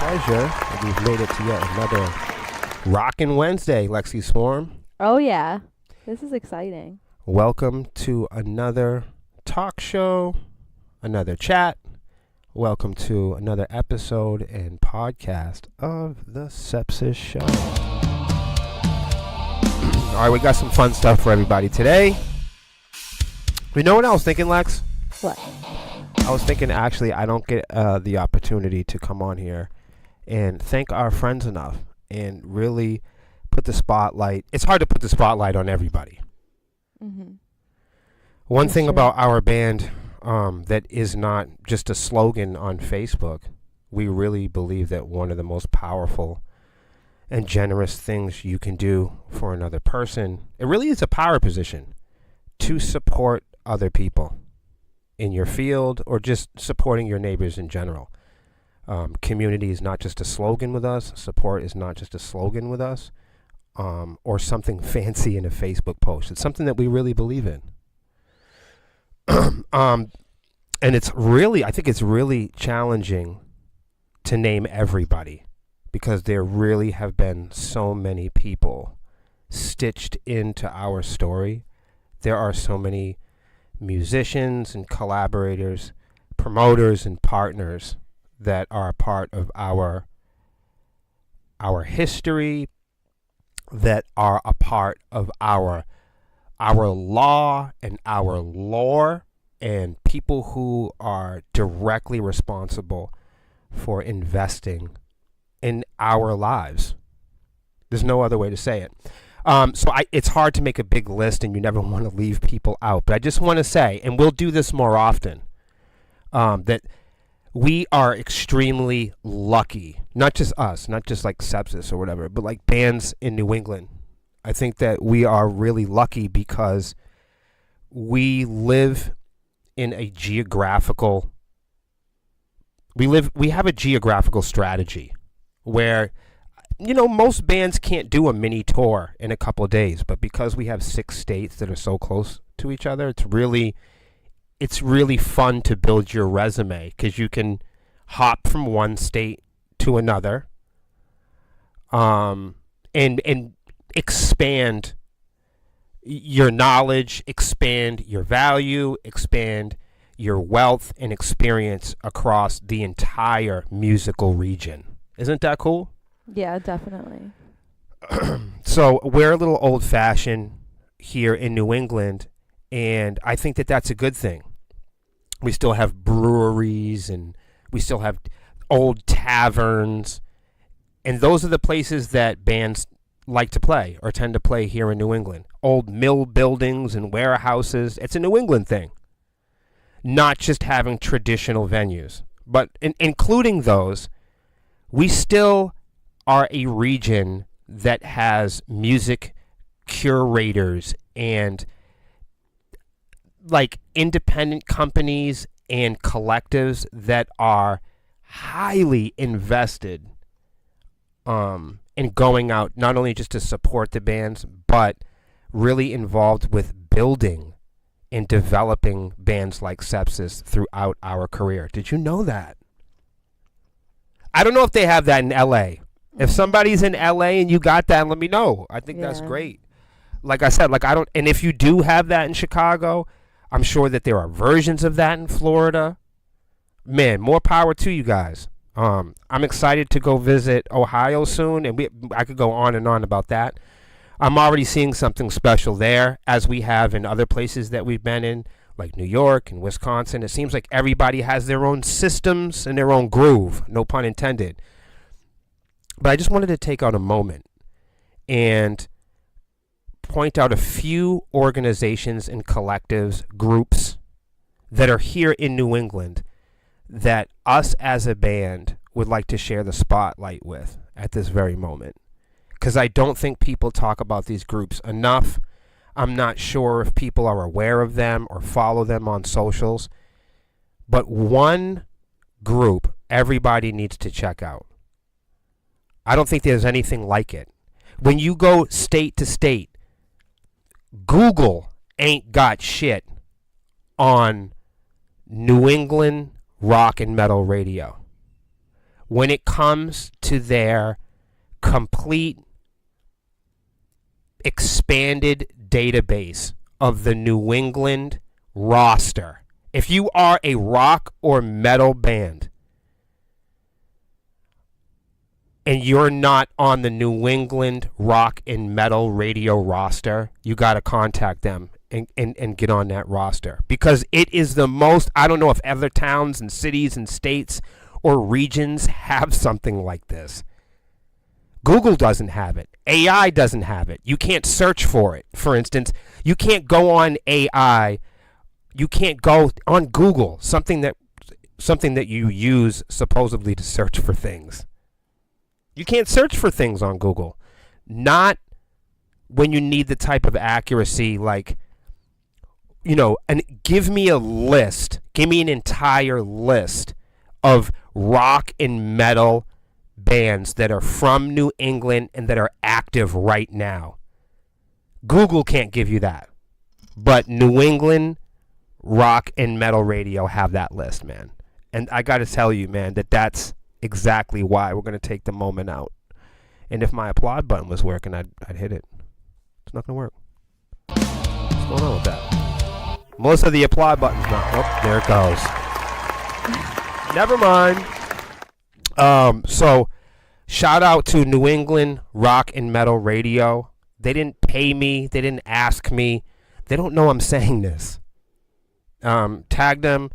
pleasure that we've made it to yet another Rockin' Wednesday, Lexi Swarm. Oh, yeah. This is exciting. Welcome to another talk show, another chat. Welcome to another episode and podcast of the Sepsiss Show. All right, we got some fun stuff for everybody today. You know what I was thinking, Lex? What? I was thinking, actually, I don't get the opportunity to come on here and thank our friends enough and really put the spotlight. It's hard to put the spotlight on everybody. Mm-hmm. One That's thing true. about our band that is not just a slogan on Facebook, we really believe that one of the most powerful and generous things you can do for another person, it really is a power position to support other people in your field or just supporting your neighbors in general. Community is not just a slogan with us. Support is not just a slogan with us or something fancy in a Facebook post. It's something that we really believe in. And it's really, I think it's really challenging to name everybody because there really have been so many people stitched into our story. There are so many musicians and collaborators, promoters and partners that are a part of our history, that are a part of our law and our lore, and people who are directly responsible for investing in our lives. There's no other way to say it. It's hard to make a big list, and you never want to leave people out. But I just want to say, and we'll do this more often, that we are extremely lucky. Not just us, not just like Sepsiss or whatever, but like bands in New England. I think that we are really lucky because we live in a geographical. We have a geographical strategy where, you know, most bands can't do a mini tour in a couple of days, but because we have 6 states that are so close to each other, it's really fun to build your resume because you can hop from one state to another, and expand your knowledge, expand your value, expand your wealth and experience across the entire musical region. Isn't that cool? Yeah, definitely. So we're a little old-fashioned here in New England, and I think that that's a good thing. We still have breweries, and we still have old taverns, and those are the places that bands like to play or tend to play here in New England. Old mill buildings and warehouses. It's a New England thing, not just having traditional venues. But including those, we still are a region that has music curators and like independent companies and collectives that are highly invested in going out not only just to support the bands, but really involved with building and developing bands like Sepsiss throughout our career. Did you know that? I don't know if they have that in LA. If somebody's in LA and you got that, let me know. I think that's great. Like I said, and if you do have that in Chicago, I'm sure that there are versions of that in Florida. Man, more power to you guys. I'm excited to go visit Ohio soon, and I could go on and on about that. I'm already seeing something special there, as we have in other places that we've been in, like New York and Wisconsin. It seems like everybody has their own systems and their own groove, no pun intended. But I just wanted to take out a moment and point out a few organizations and collectives, groups that are here in New England that us as a band would like to share the spotlight with at this very moment. Because I don't think people talk about these groups enough. I'm not sure if people are aware of them or follow them on socials. But one group everybody needs to check out. I don't think there's anything like it. When you go state to state, Google ain't got shit on New England rock and metal radio. when it comes to their complete expanded database of the New England roster. If you are a rock or metal band and you're not on the New England rock and metal radio roster, you got to contact them and get on that roster, because it is the most, I don't know if other towns and cities and states or regions have something like this. Google doesn't have it. AI doesn't have it. You can't search for it. For instance, you can't go on AI. You can't go on Google, something that you use supposedly to search for things. You can't search for things on Google. Not when you need the type of accuracy like, and give me a list. Give me an entire list of rock and metal bands that are from New England and that are active right now. Google can't give you that. But New England rock and metal radio have that list, man. And I got to tell you, man, that's exactly why we're going to take the moment out. And if my applaud button was working, I'd hit it. It's not going to work. What's going on with that? Most of the applaud button's not. Oh, there it goes. Never mind. So shout out to New England Rock and Metal Radio. They didn't pay me. They didn't ask me. They don't know I'm saying this. Tag them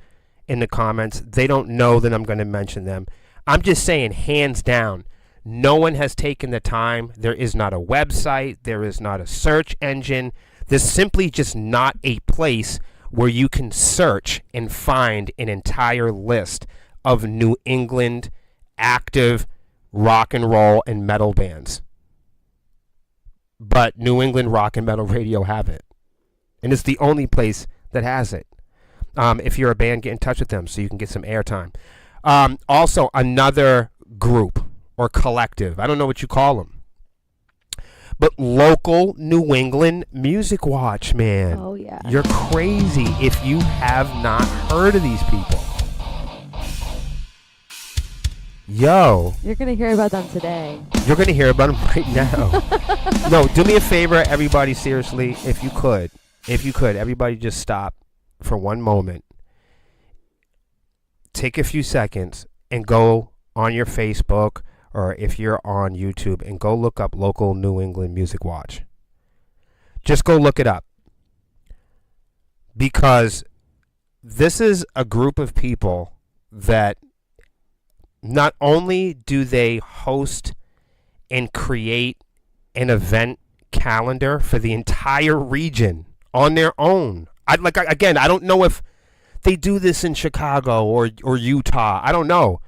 in the comments. They don't know that I'm going to mention them. I'm just saying, hands down, no one has taken the time. There is not a website. There is not a search engine. There's simply just not a place where you can search and find an entire list of New England active rock and roll and metal bands. But New England Rock and Metal Radio have it. And it's the only place that has it. If you're a band, get in touch with them so you can get some airtime. Also, another group or collective, I don't know what you call them, but local New England Music Watch, man. Oh, yeah. You're crazy if you have not heard of these people. Yo. You're going to hear about them today. You're going to hear about them right now. No, do me a favor, everybody, seriously, if you could, everybody just stop for one moment. Take a few seconds and go on your Facebook, or if you're on YouTube, and go look up local New England Music Watch. Just go look it up. Because this is a group of people that not only do they host and create an event calendar for the entire region on their own. I don't know if they do this in Chicago or Utah. I don't know.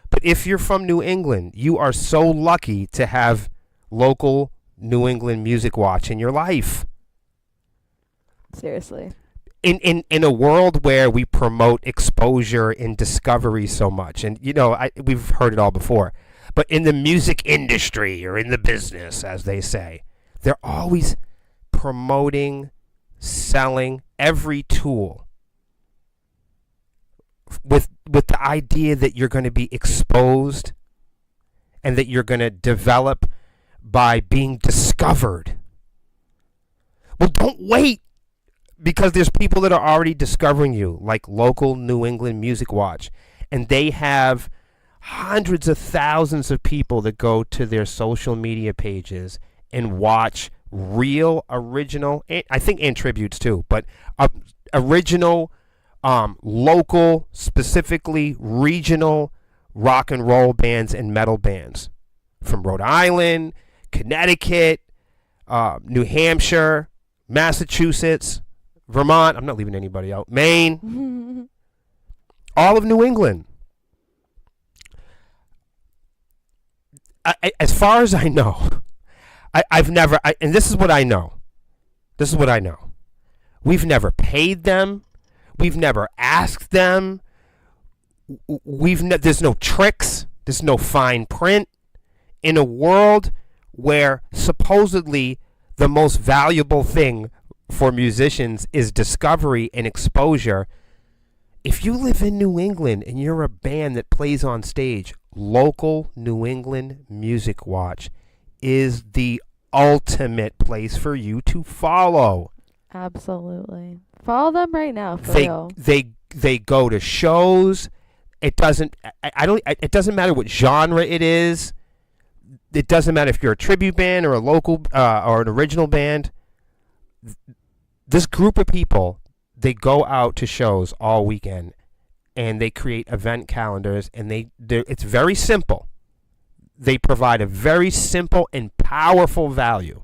But if you're from New England, you are so lucky to have local New England Music Watch in your life. Seriously. In a world where we promote exposure and discovery so much, and we've heard it all before, but in the music industry or in the business, as they say, they're always promoting, selling every tool with the idea that you're going to be exposed and that you're going to develop by being discovered. Well, don't wait, because there's people that are already discovering you, like local New England Music Watch, and they have hundreds of thousands of people that go to their social media pages and watch real, original, I think, and tributes too, but original, local, specifically regional rock and roll bands and metal bands from Rhode Island, Connecticut, New Hampshire, Massachusetts, Vermont, I'm not leaving anybody out, Maine, all of New England. As far as I know, I've never, and this is what I know. We've never paid them. We've never asked them. There's no tricks. There's no fine print. In a world where supposedly the most valuable thing for musicians is discovery and exposure, if you live in New England and you're a band that plays on stage, local New England Music Watch is the ultimate place for you to follow. Absolutely. Follow them right now, for They real. they go to shows. It doesn't it doesn't matter what genre it is. It doesn't matter if you're a tribute band or a local or an original band. This group of people, they go out to shows all weekend and they create event calendars, and it's very simple. They provide a very simple and powerful value.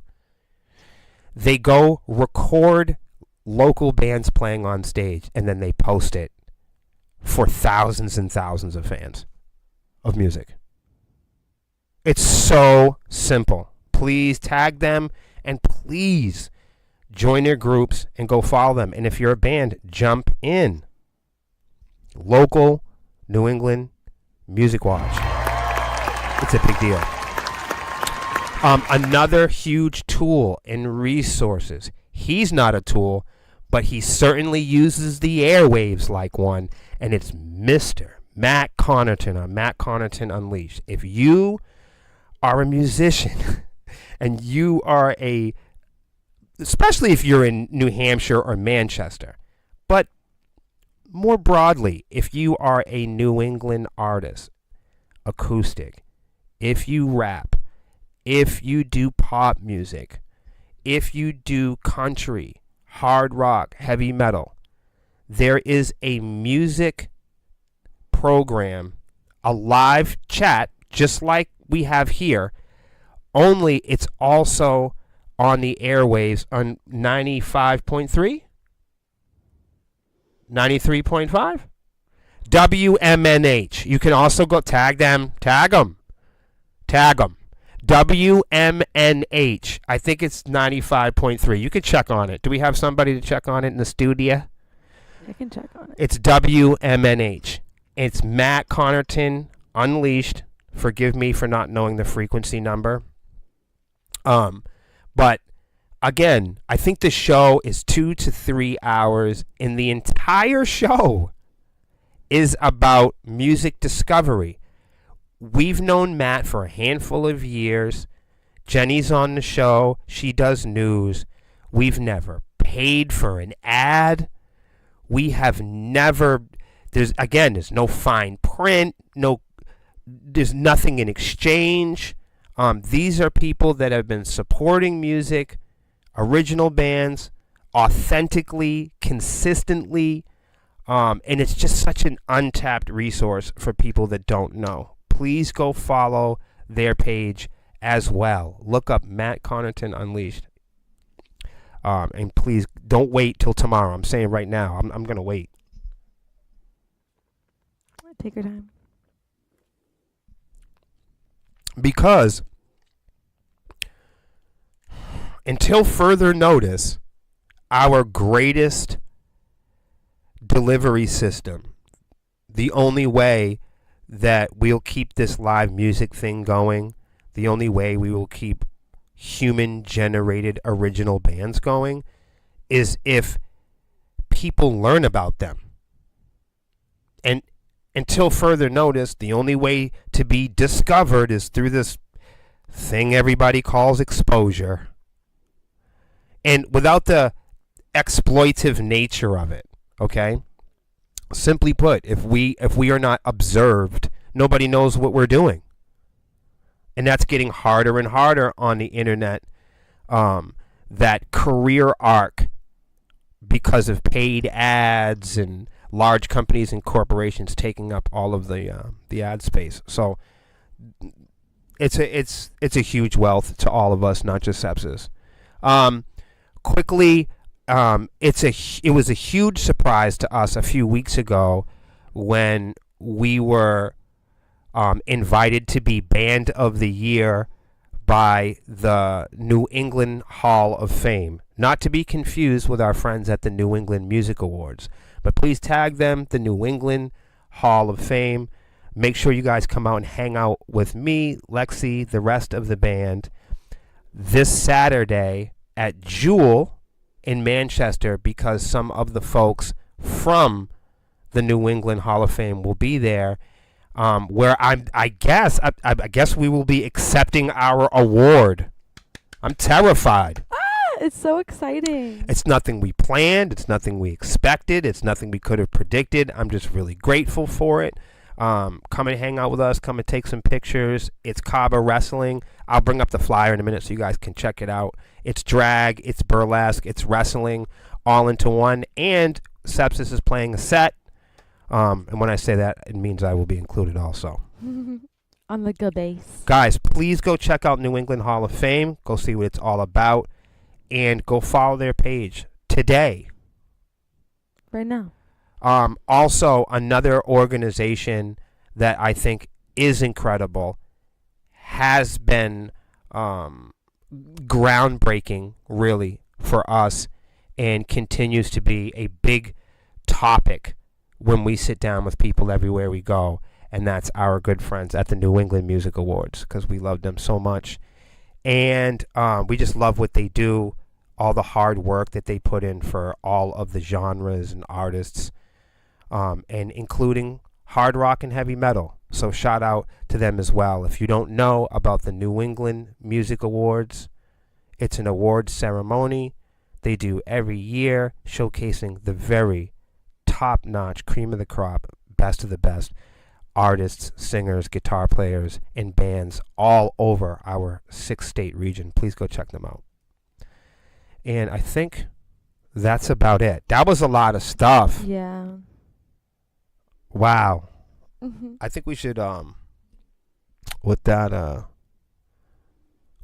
They go record local bands playing on stage, and then they post it for thousands and thousands of fans of music. It's so simple. Please tag them, and please join their groups and go follow them. And if you're a band, jump in. Local New England Music Watch. It's a big deal. Another huge tool and resources. He's not a tool, but he certainly uses the airwaves like one, and it's Mr. Matt Connarton on Matt Connarton Unleashed. If you are a musician and you are especially if you're in New Hampshire or Manchester, but more broadly, if you are a New England artist, acoustic, if you rap, if you do pop music, if you do country, hard rock, heavy metal, there is a music program, a live chat, just like we have here, only it's also on the airwaves on 95.3, 93.5, WMNH. You can also go tag them. WMNH. I think it's 95.3. You can check on it. Do we have somebody to check on it in the studio? I can check on it. It's WMNH. It's Matt Connarton Unleashed. Forgive me for not knowing the frequency number. But again, I think the show is 2 to 3 hours, and the entire show is about music discovery. We've known Matt for a handful of years. Jenny's on the show. She does news. We've never paid for an ad. We have never, there's no fine print, there's nothing in exchange. These are people that have been supporting music, original bands, authentically, consistently, and it's just such an untapped resource for people that don't know. Please go follow their page as well. Look up Matt Connarton Unleashed. And please don't wait till tomorrow. I'm saying right now, I'm going to wait. Take your time. Because until further notice, our greatest delivery system, the only way that we'll keep this live music thing going, the only way we will keep human-generated original bands going, is if people learn about them. And until further notice, the only way to be discovered is through this thing everybody calls exposure. And without the exploitive nature of it, okay? Simply put, if we are not observed, nobody knows what we're doing. And that's getting harder and harder on the internet. That career arc, because of paid ads and large companies and corporations taking up all of the ad space. So it's a huge wealth to all of us, not just Sepsiss. Quickly, it was a huge surprise to us a few weeks ago when we were invited to be Band of the Year by the New England Hall of Fame. Not to be confused with our friends at the New England Music Awards. But please tag them, the New England Hall of Fame. Make sure you guys come out and hang out with me, Lexi, the rest of the band, this Saturday at Jewel in Manchester, because some of the folks from the New England Hall of Fame will be there, where I guess we will be accepting our award. I'm terrified. It's so exciting. It's nothing we planned. It's nothing we expected. It's nothing we could have predicted. I'm just really grateful for it. Come and hang out with us. Come and take some pictures. It's Cabo Wrestling. I'll bring up the flyer in a minute so you guys can check it out. It's drag, it's burlesque, it's wrestling, all into one. And Sepsiss is playing a set. And when I say that, it means I will be included also. On the good base. Guys, please go check out New England Hall of Fame. Go see what it's all about. And go follow their page today. Right now. Also, another organization that I think is incredible, has been groundbreaking, really, for us, and continues to be a big topic when we sit down with people everywhere we go, and that's our good friends at the New England Music Awards, because we love them so much. And we just love what they do, all the hard work that they put in for all of the genres and artists, and including hard rock and heavy metal. So shout out to them as well. If you don't know about the New England Music Awards, it's an awards ceremony they do every year, showcasing the very top-notch, cream of the crop, best of the best artists, singers, guitar players, and bands all over our 6-state region. Please go check them out. And I think that's about it. That was a lot of stuff. Yeah. Wow. Mm-hmm. I think we should, with that,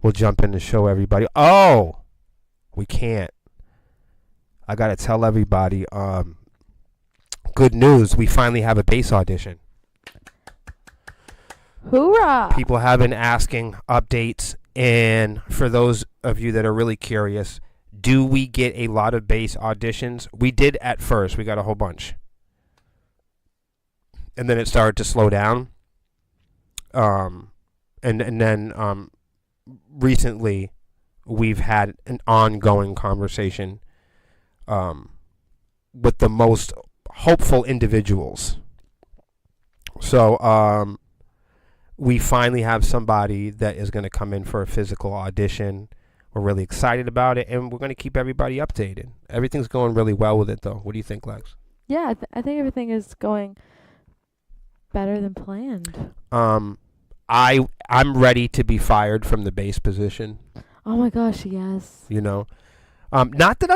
we'll jump in and show everybody. Oh, we can't. I got to tell everybody, good news. We finally have a bass audition. Hoorah! People have been asking updates, and for those of you that are really curious, do we get a lot of bass auditions? We did at first. We got a whole bunch. And then it started to slow down. And then recently we've had an ongoing conversation with the most hopeful individuals. So we finally have somebody that is going to come in for a physical audition. We're really excited about it, and we're going to keep everybody updated. Everything's going really well with it, though. What do you think, Lex? Yeah, I think everything is going better than planned. I'm ready to be fired from the bass position. Oh my gosh, yes. You know, not that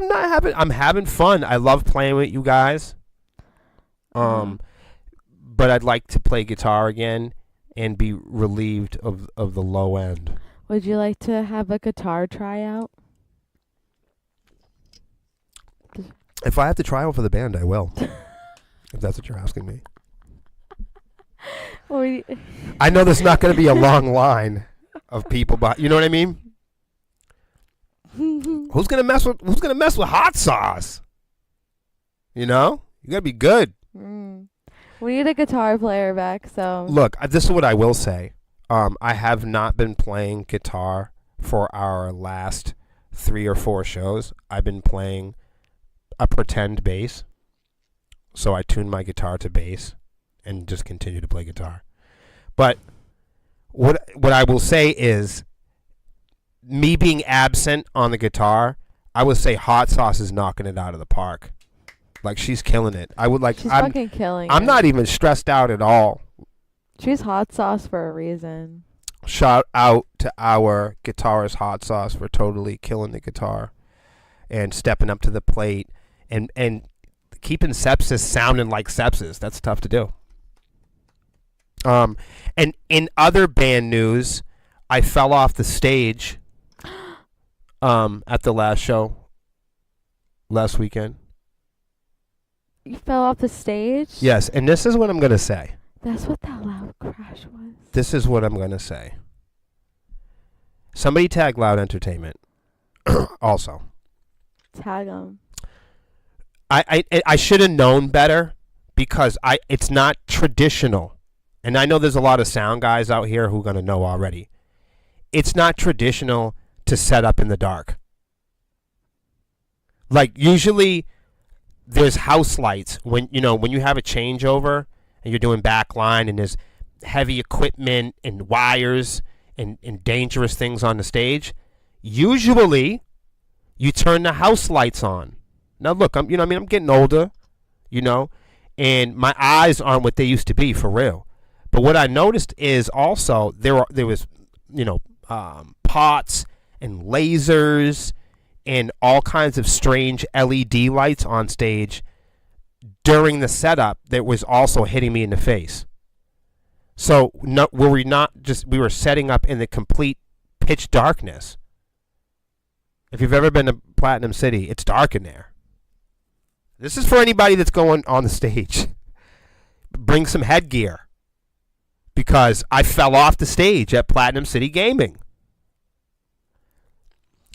I'm having fun. I love playing with you guys. But I'd like to play guitar again and be relieved of the low end. Would you like to have a guitar tryout? If I have to try out for the band, I will. If that's what you're asking me. I know there's not going to be a long line of people, but you know what I mean? Who's going to mess with hot sauce? You know? You got to be good. We need a guitar player back, so. Look, this is what I will say. I have not been playing guitar for our last 3 or 4 shows. I've been playing a pretend bass. So I tuned my guitar to bass and just continue to play guitar. But what I will say is, me being absent on the guitar, I would say Hot Sauce is knocking it out of the park. Like, she's killing it. She's fucking killing it. I'm not even stressed out at all. She's Hot Sauce for a reason. Shout out to our guitarist Hot Sauce for totally killing the guitar and stepping up to the plate and keeping Sepsiss sounding like Sepsiss. That's tough to do. And in other band news, I fell off the stage at the last show last weekend. You fell off the stage? Yes, and this is what I'm going to say. That's what that loud crash was. This is what I'm going to say. Somebody tag Loud Entertainment also. Tag them. I should have known better because it's not traditional. And I know there's a lot of sound guys out here who are going to know already. It's not traditional to set up in the dark. Like, usually there's house lights when you have a changeover and you're doing back line and there's heavy equipment and wires and dangerous things on the stage. Usually, you turn the house lights on. Now look, I'm getting older, and my eyes aren't what they used to be for real. But what I noticed is also there was pots and lasers and all kinds of strange LED lights on stage during the setup that was also hitting me in the face. So we were setting up in the complete pitch darkness. If you've ever been to Platinum City, it's dark in there. This is for anybody that's going on the stage. Bring some headgear. Because I fell off the stage at Platinum City Gaming.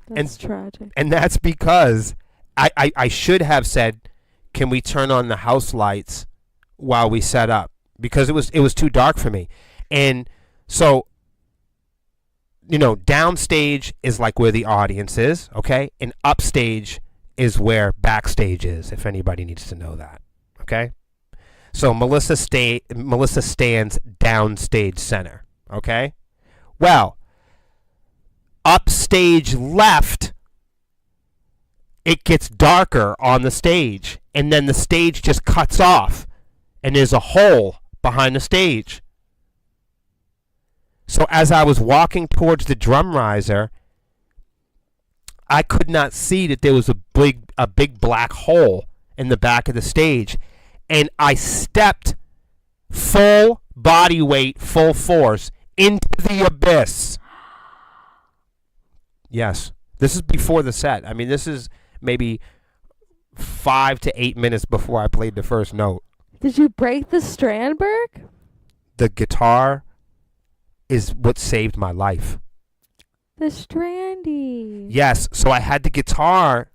That's tragic. And that's because I should have said, can we turn on the house lights while we set up? Because it was too dark for me. And so, downstage is like where the audience is, okay? And upstage is where backstage is, if anybody needs to know that, okay? So Melissa stands downstage center, okay? Well, upstage left, it gets darker on the stage, and then the stage just cuts off, and there's a hole behind the stage. So as I was walking towards the drum riser, I could not see that there was a big black hole in the back of the stage. And I stepped full body weight, full force into the abyss. Yes. This is before the set. I mean, this is maybe 5 to 8 minutes before I played the first note. Did you break the Strandberg? The guitar is what saved my life. The Strandy. Yes, so I had the guitar.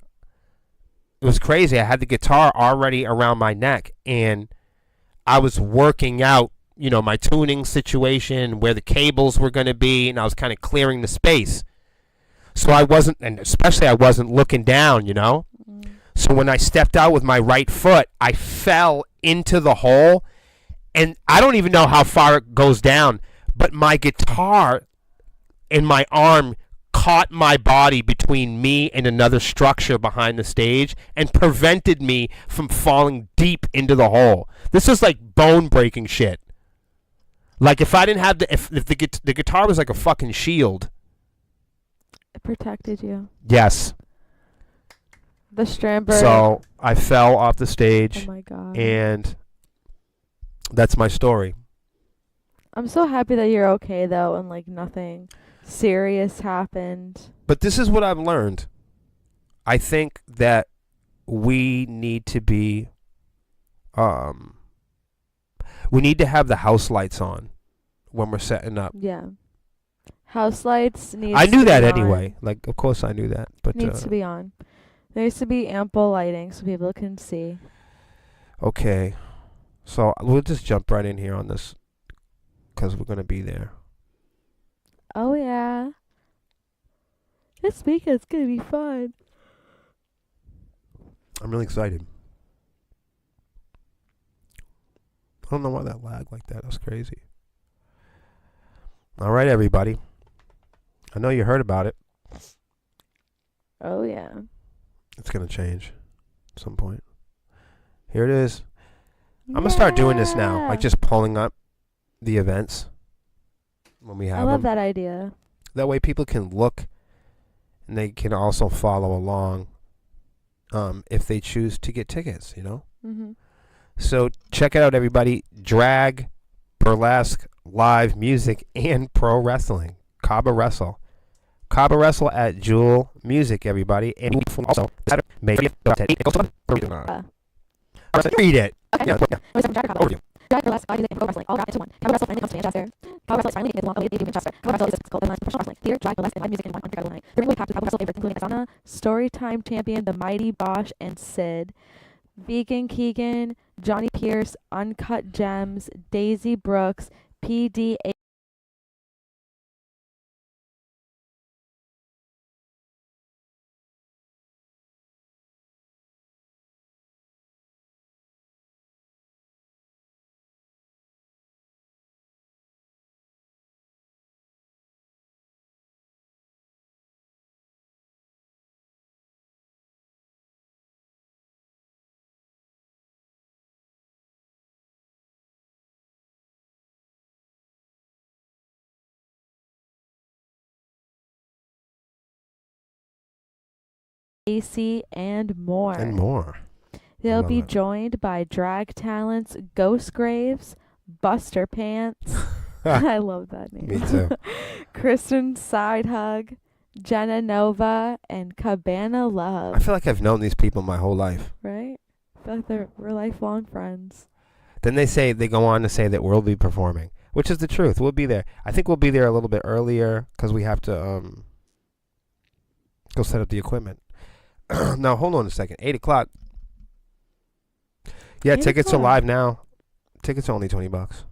It was crazy. I had the guitar already around my neck, and I was working out, my tuning situation, where the cables were going to be, and I was kind of clearing the space. So I wasn't looking down, So when I stepped out with my right foot, I fell into the hole, and I don't even know how far it goes down, but my guitar and my arm caught my body between me and another structure behind the stage and prevented me from falling deep into the hole. This is like bone-breaking shit. Like if I didn't have if the guitar was like a fucking shield. It protected you. Yes. The Strandberg. So I fell off the stage. Oh my God. And that's my story. I'm so happy that you're okay though, and like nothing serious happened. But this is what I've learned. I think that we need to be we need to have the house lights on when we're setting up. Yeah. House lights needs I knew to that be anyway. on. Like of course I knew that, but Needs to be on. There needs to be ample lighting so people can see. okay. So we'll just jump right in here on this cuz we're going to be there. Oh yeah. This weekend's gonna be fun. I'm really excited. I don't know why that lagged like that. That's crazy. All right, everybody. I know you heard about it. Oh yeah. It's going to change at some point. Here it is. I'm going to start doing this now. Like just pulling up the events when we have I love them. that idea. That way people can look and they can also follow along if they choose to get tickets, Mm-hmm. So check it out, everybody. Drag, burlesque, live music, and pro wrestling. Cabo Wrestle. Cabo Wrestle at Jewel Music, everybody. And also, May 30th. Read it. Okay. Yeah. Overview. Drag, burlesque, live music, and pro wrestling all wrapped into one. Cabo Wrestle finally comes to Manchester. Cabo Wrestle is finally making its long-awaited debut in Manchester. Cabo Wrestle is a physical and professional wrestling. Theater, drag, burlesque, and live music in one unforgettable night. Bring away packed with Cabo Wrestle favorites, including Asana, Storytime Champion, The Mighty Bosch, and Sid. Vegan Keegan, Johnny Pierce, Uncut Gems, Daisy Brooks, PDA AC, and more. And more. They'll love be it. joined by drag talents Ghost Graves, Buster Pants. I love that name. Me too. Kristen Sidehug, Jenna Nova, and Cabana I Love. feel like I've known these people my whole life. Right? I feel like we're lifelong friends. Then they go on to say that we'll be performing, which is the truth. We'll be there. I think we'll be there a little bit earlier because we have to go set up the equipment. Now, hold on a second. 8 o'clock. Yeah, 8 tickets are o'clock. live now. Tickets are only $20.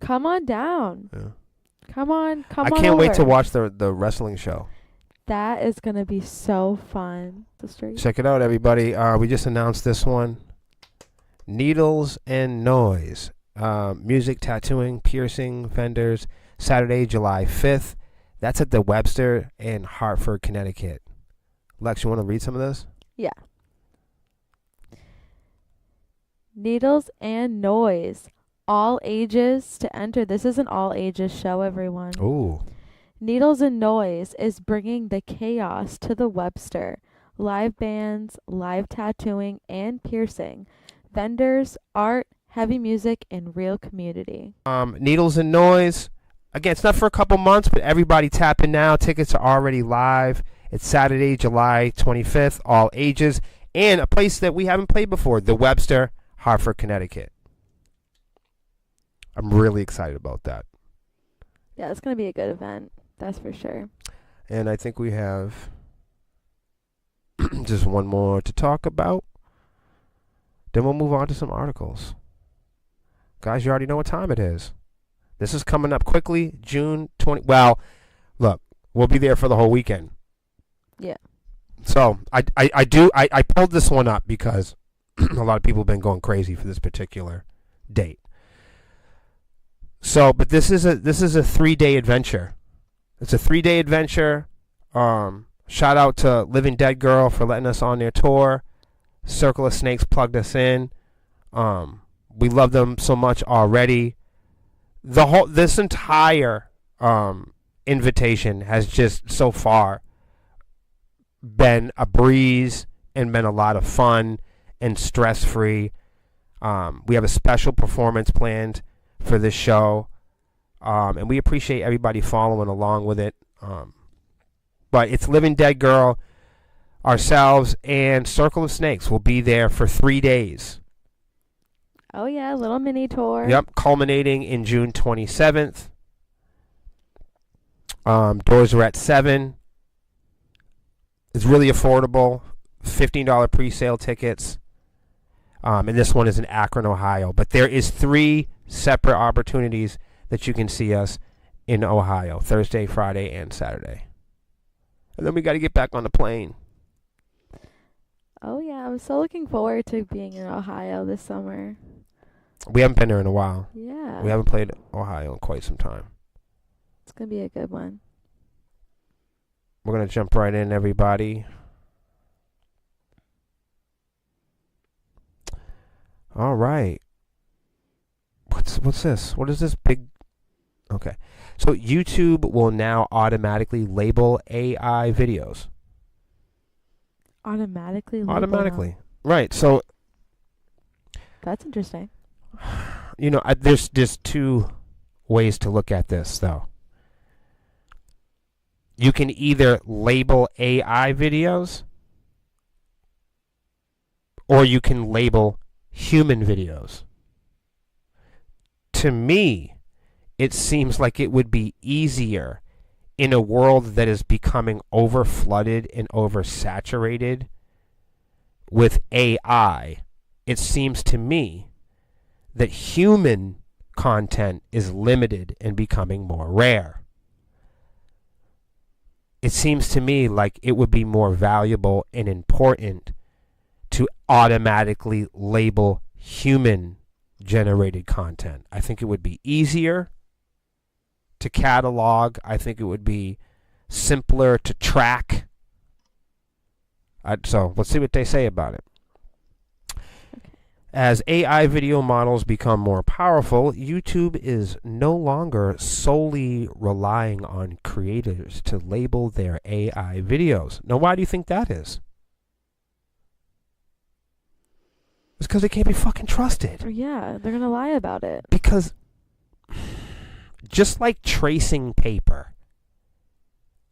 Come on down. Yeah. Come on I can't wait to over. watch the wrestling show. That is going to be so fun. The street. Check it out, everybody. We just announced this one. Needles and Noise. Music, tattooing, piercing, vendors. Saturday, July 5th. That's at the Webster in Hartford, Connecticut. Lex, you want to read some of this? Yeah. Needles and Noise. All ages to enter. This is an all ages show, everyone. Ooh. Needles and Noise is bringing the chaos to the Webster. Live bands, live tattooing and piercing. Vendors, art, heavy music, and real community. Needles and Noise. Again, it's not for a couple months, but everybody tap in now. Tickets are already live. It's Saturday, July 25th, all ages. And a place that we haven't played before, the Webster, Hartford, Connecticut. I'm really excited about that. Yeah, it's going to be a good event. That's for sure. And I think we have just one more to talk about. Then we'll move on to some articles. Guys, you already know what time it is. This is coming up quickly, June 20. Well, look, we'll be there for the whole weekend. Yeah. So I pulled this one up because a lot of people have been going crazy for this particular date. So, but this is a 3-day adventure. It's a 3-day adventure. Shout out to Living Dead Girl for letting us on their tour. Circle of Snakes plugged us in. We love them so much already. This entire invitation has just so far been a breeze and been a lot of fun and stress free. We have a special performance planned for this show, and we appreciate everybody following along with it. But it's Living Dead Girl, ourselves, and Circle of Snakes will be there for 3 days. Oh, yeah, little mini tour. Yep, culminating in June 27th. Doors are at 7. It's really affordable. $15 pre-sale tickets. And this one is in Akron, Ohio. But there is 3 separate opportunities that you can see us in Ohio. Thursday, Friday, and Saturday. And then we got to get back on the plane. Oh, yeah, I'm so looking forward to being in Ohio this summer. We haven't been there in a while. Yeah. We haven't played Ohio in quite some time. It's going to be a good one. We're going to jump right in, everybody. All right. What's this? What is this big? Okay. So YouTube will now automatically label AI videos. Automatically label Automatically. them. Right. So, That's interesting. you know, there's 2 ways to look at this, though. You can either label AI videos, or you can label human videos. To me, it seems like it would be easier in a world that is becoming overflooded and oversaturated with AI. It seems to me that human content is limited and becoming more rare. It seems to me like it would be more valuable and important to automatically label human generated content. I think it would be easier to catalog. I think it would be simpler to track. So let's see what they say about it. As AI video models become more powerful, YouTube is no longer solely relying on creators to label their AI videos. Now, why do you think that is? It's because they can't be fucking trusted. Yeah, they're gonna lie about it. Because just like tracing paper,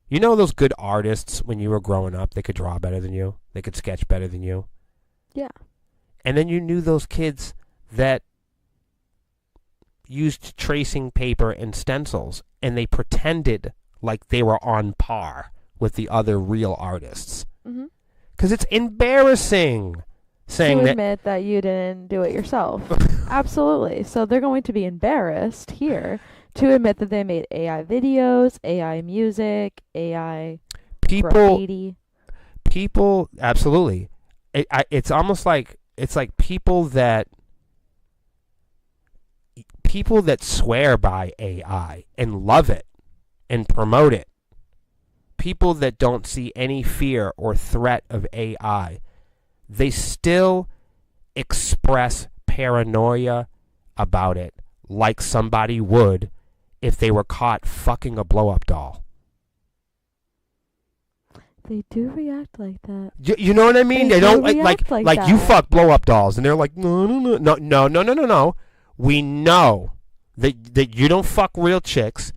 you know those good artists when you were growing up, they could draw better than you, they could sketch better than you? Yeah. And then you knew those kids that used tracing paper and stencils, and they pretended like they were on par with the other real artists. Because it's embarrassing saying to admit that you didn't do it yourself. Absolutely. So they're going to be embarrassed here to admit that they made AI videos, AI music, AI graffiti. People, absolutely. It's almost like, it's like people that swear by AI and love it and promote it. People that don't see any fear or threat of AI, they still express paranoia about it like somebody would if they were caught fucking a blow-up doll. They do react like that. You know what I mean? They don't like that. You fuck blow-up dolls, and they're like, no. We know that you don't fuck real chicks,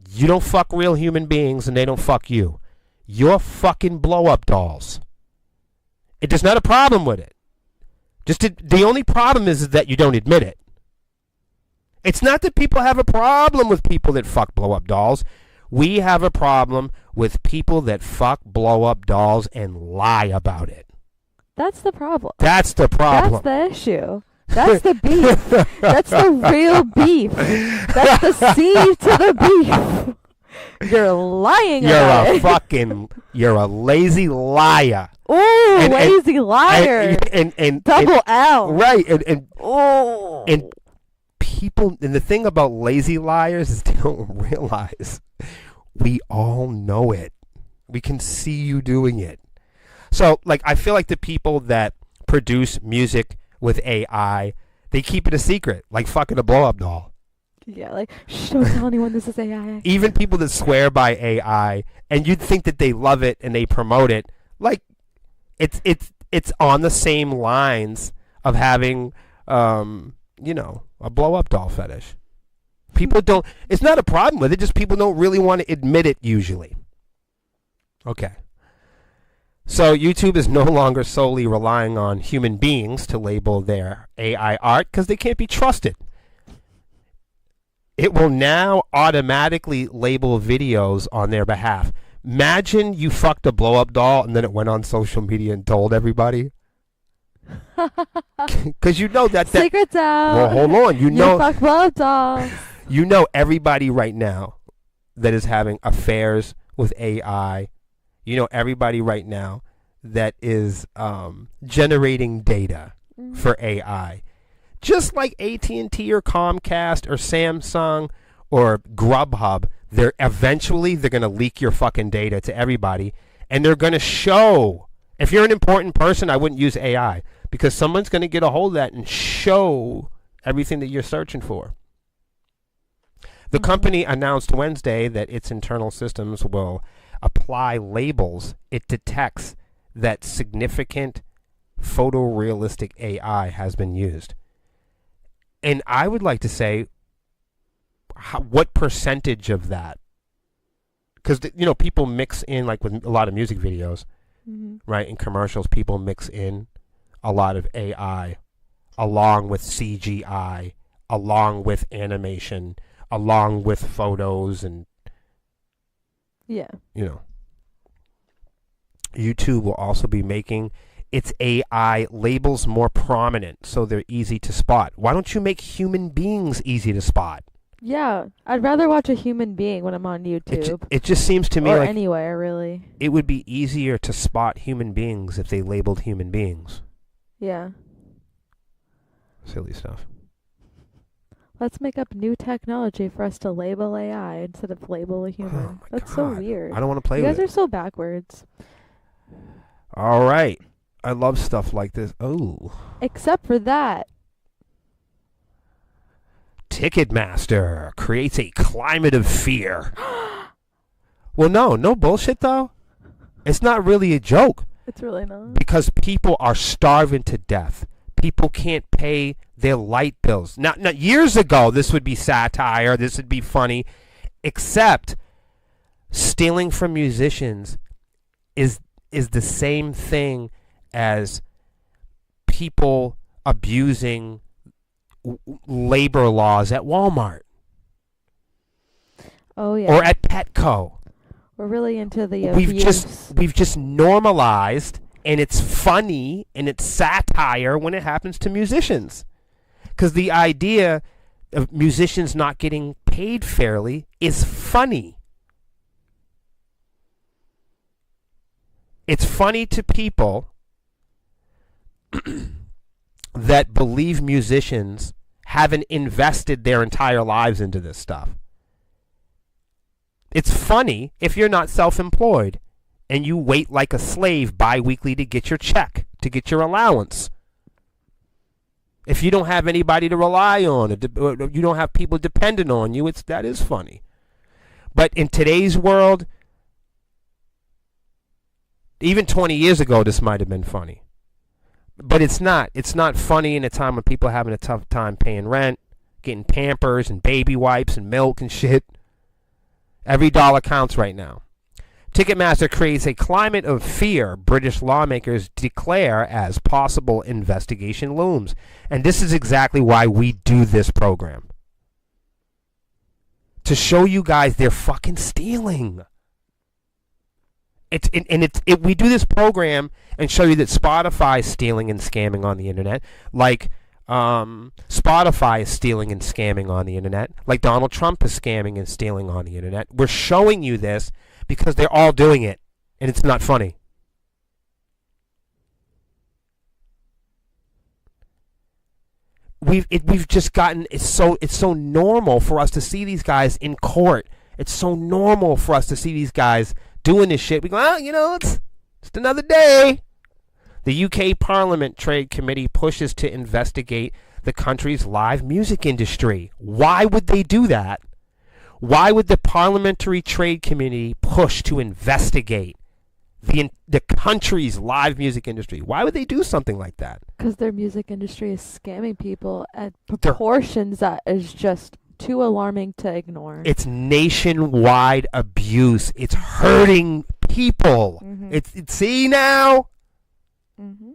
you don't fuck real human beings, and they don't fuck you. You're fucking blow-up dolls. There's not a problem with it. The only problem is that you don't admit it. It's not that people have a problem with people that fuck blow-up dolls. We have a problem with people that fuck blow-up dolls and lie about it. That's the problem. That's the problem. That's the issue. That's the beef. That's the real beef. That's the seed to the beef. You're lying about it. You're a lazy liar. Ooh, lazy liar. And double L. Right. And people, and the thing about lazy liars is they don't realize we all know it. We can see you doing it. So, like, I feel like the people that produce music with AI, they keep it a secret, like fucking a blow-up doll. Yeah, like, shh, don't tell anyone this is AI. Even people that swear by AI, and you'd think that they love it and they promote it, like, it's on the same lines of having, a blow-up doll fetish. People don't, it's not a problem with it, just people don't really want to admit it usually. Okay. So YouTube is no longer solely relying on human beings to label their AI art because they can't be trusted. It will now automatically label videos on their behalf. Imagine you fucked a blow-up doll and then it went on social media and told everybody. Because you know that secret's out. Well, hold on. You fuck blow-up dolls. You know everybody right now that is having affairs with AI. You know everybody right now that is generating data for AI. Just like AT&T or Comcast or Samsung or Grubhub, they're going to leak your fucking data to everybody, and they're going to show. If you're an important person, I wouldn't use AI because someone's going to get a hold of that and show everything that you're searching for. The company announced Wednesday that its internal systems will apply labels it detects that significant photorealistic AI has been used. And I would like to say, what percentage of that? Because, people mix in, like with a lot of music videos, right? In commercials, people mix in a lot of AI along with CGI, along with animation, along with photos and, YouTube will also be making its AI labels more prominent so they're easy to spot. Why don't you make human beings easy to spot? Yeah, I'd rather watch a human being when I'm on YouTube. It just seems to me or like anywhere, really. It would be easier to spot human beings if they labeled human beings. Yeah. Silly stuff. Let's make up new technology for us to label AI instead of label a human. That's God. so weird. I don't want to play with it. You guys are so backwards. All right. I love stuff like this. Oh. Except for that. Ticketmaster creates a climate of fear. Well, no bullshit though. It's not really a joke. It's really not. Because people are starving to death. People can't pay their light bills. Now, years ago, this would be satire. This would be funny. Except stealing from musicians is the same thing as people abusing labor laws at Walmart. Oh yeah. Or at Petco. We're really into the abuse. We've just normalized, and it's funny and it's satire when it happens to musicians. Because the idea of musicians not getting paid fairly is funny. It's funny to people that believe musicians haven't invested their entire lives into this stuff. It's funny if you're not self-employed and you wait like a slave bi-weekly to get your check, to get your allowance. If you don't have anybody to rely on, or you don't have people dependent on you, that is funny. But in today's world, even 20 years ago, this might have been funny. But it's not. It's not funny in a time when people are having a tough time paying rent, getting Pampers and baby wipes and milk and shit. Every dollar counts right now. Ticketmaster creates a climate of fear British lawmakers declare as possible investigation looms. And this is exactly why we do this program. To show you guys they're fucking stealing. We do this program and show you that Spotify is stealing and scamming on the internet. Like Spotify is stealing and scamming on the internet. Like Donald Trump is scamming and stealing on the internet. We're showing you this because they're all doing it, and it's not funny. We've just gotten it's so normal for us to see these guys in court. It's so normal for us to see these guys doing this shit. We go, it's just another day. The UK Parliament Trade Committee pushes to investigate the country's live music industry. Why would they do that? Why would the Parliamentary Trade Committee push to investigate the country's live music industry? Why would they do something like that? Because their music industry is scamming people at proportions that is just too alarming to ignore. It's nationwide abuse. It's hurting people. Mm-hmm. See now? Mm-hmm.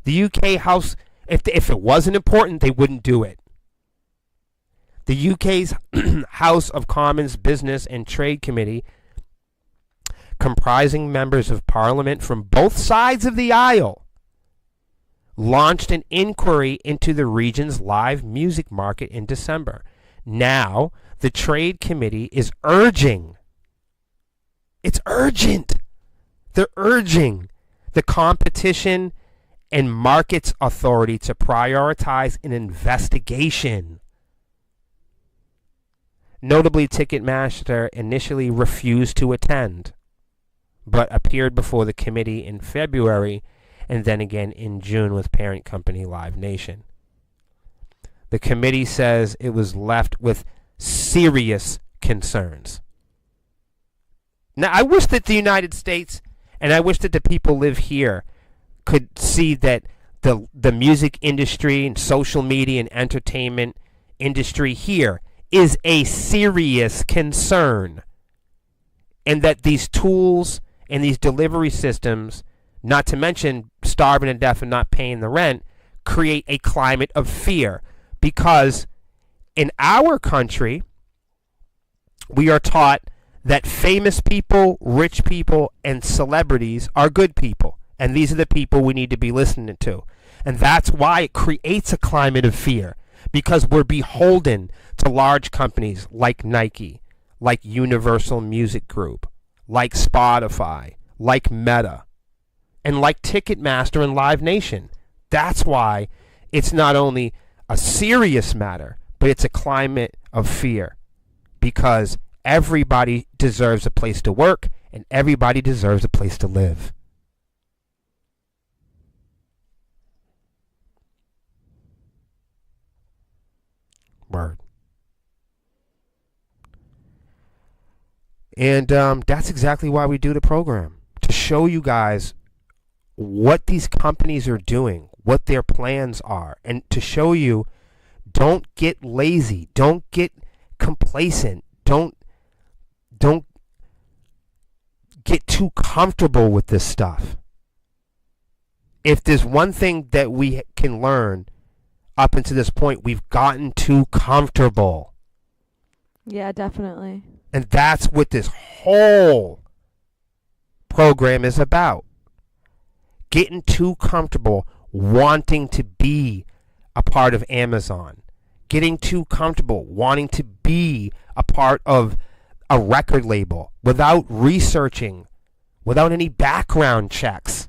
The UK House, if it wasn't important, they wouldn't do it. The UK's House of Commons Business and Trade Committee, comprising members of Parliament from both sides of the aisle, launched an inquiry into the region's live music market in December. Now, the Trade Committee is urging, it's urgent, they're urging the Competition and Markets Authority to prioritize an investigation. Notably, Ticketmaster initially refused to attend, but appeared before the committee in February and then again in June with parent company Live Nation. The committee says it was left with serious concerns. Now, I wish that the United States, and I wish that the people live here, could see that the music industry and social media and entertainment industry here is a serious concern. And that these tools and these delivery systems, not to mention starving to death and not paying the rent, create a climate of fear. Because in our country, we are taught that famous people, rich people, and celebrities are good people. And these are the people we need to be listening to. And that's why it creates a climate of fear. Because we're beholden to large companies like Nike, like Universal Music Group, like Spotify, like Meta, and like Ticketmaster and Live Nation. That's why it's not only a serious matter, but it's a climate of fear. Because everybody deserves a place to work, and everybody deserves a place to live. Word. And that's exactly why we do the program, to show you guys what these companies are doing, what their plans are, and to show you, don't get lazy, don't get complacent, don't get too comfortable with this stuff. If there's one thing that we can learn up until this point, we've gotten too comfortable. Yeah, definitely. And that's what this whole program is about. Getting too comfortable wanting to be a part of Amazon. Getting too comfortable wanting to be a part of a record label without researching, without any background checks.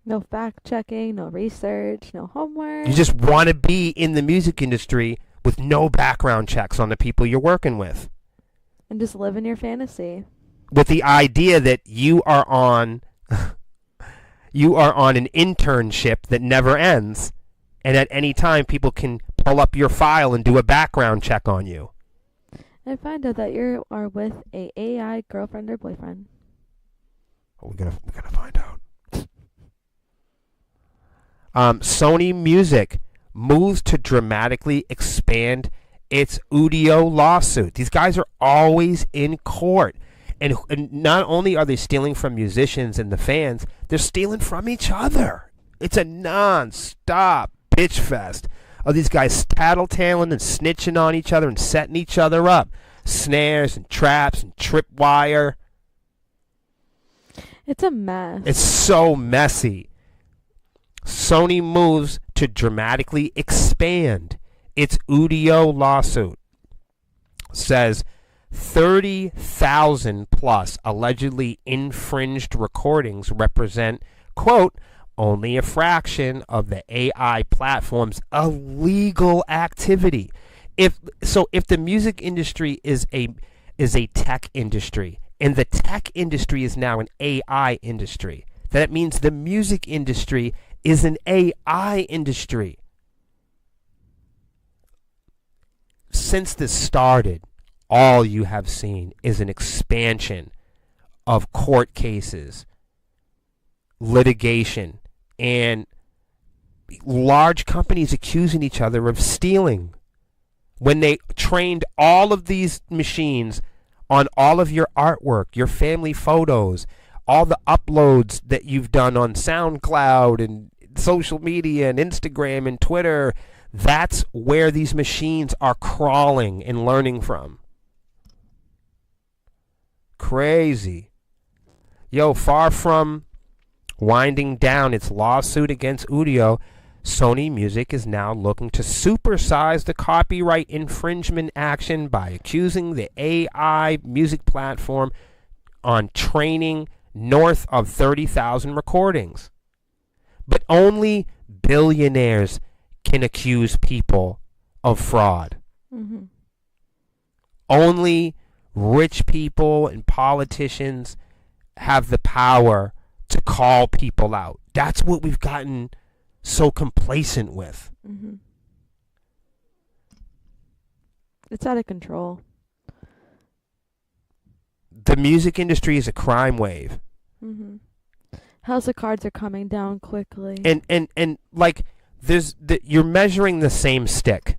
No fact checking, no research, no homework. You just want to be in the music industry with no background checks on the people you're working with. And just live in your fantasy. With the idea that you are on an internship that never ends, and at any time people can pull up your file and do a background check on you. And find out that you are with a AI girlfriend or boyfriend. We're gonna find out. Sony Music moves to dramatically expand its audio lawsuit. These guys are always in court. And not only are they stealing from musicians and the fans, they're stealing from each other. It's a non-stop bitch fest of these guys tattletaling and snitching on each other and setting each other up. Snares and traps and tripwire. It's a mess. It's so messy. Sony moves to dramatically expand its audio lawsuit. Says 30,000 plus allegedly infringed recordings represent, quote, only a fraction of the AI platform's illegal activity. If the music industry is a tech industry, and the tech industry is now an AI industry, that means the music industry is an AI industry. Since this started, all you have seen is an expansion of court cases, litigation, and large companies accusing each other of stealing. When they trained all of these machines on all of your artwork, your family photos, all the uploads that you've done on SoundCloud and social media and Instagram and Twitter, that's where these machines are crawling and learning from. Crazy. Yo, far from winding down its lawsuit against Udio, Sony Music is now looking to supersize the copyright infringement action by accusing the AI music platform on training north of 30,000 recordings. But only billionaires can accuse people of fraud. Mm-hmm. Only rich people and politicians have the power to call people out. That's what we've gotten so complacent with. Mm-hmm. It's out of control. The music industry is a crime wave. Mm-hmm. House of Cards are coming down quickly. And like you're measuring the same stick.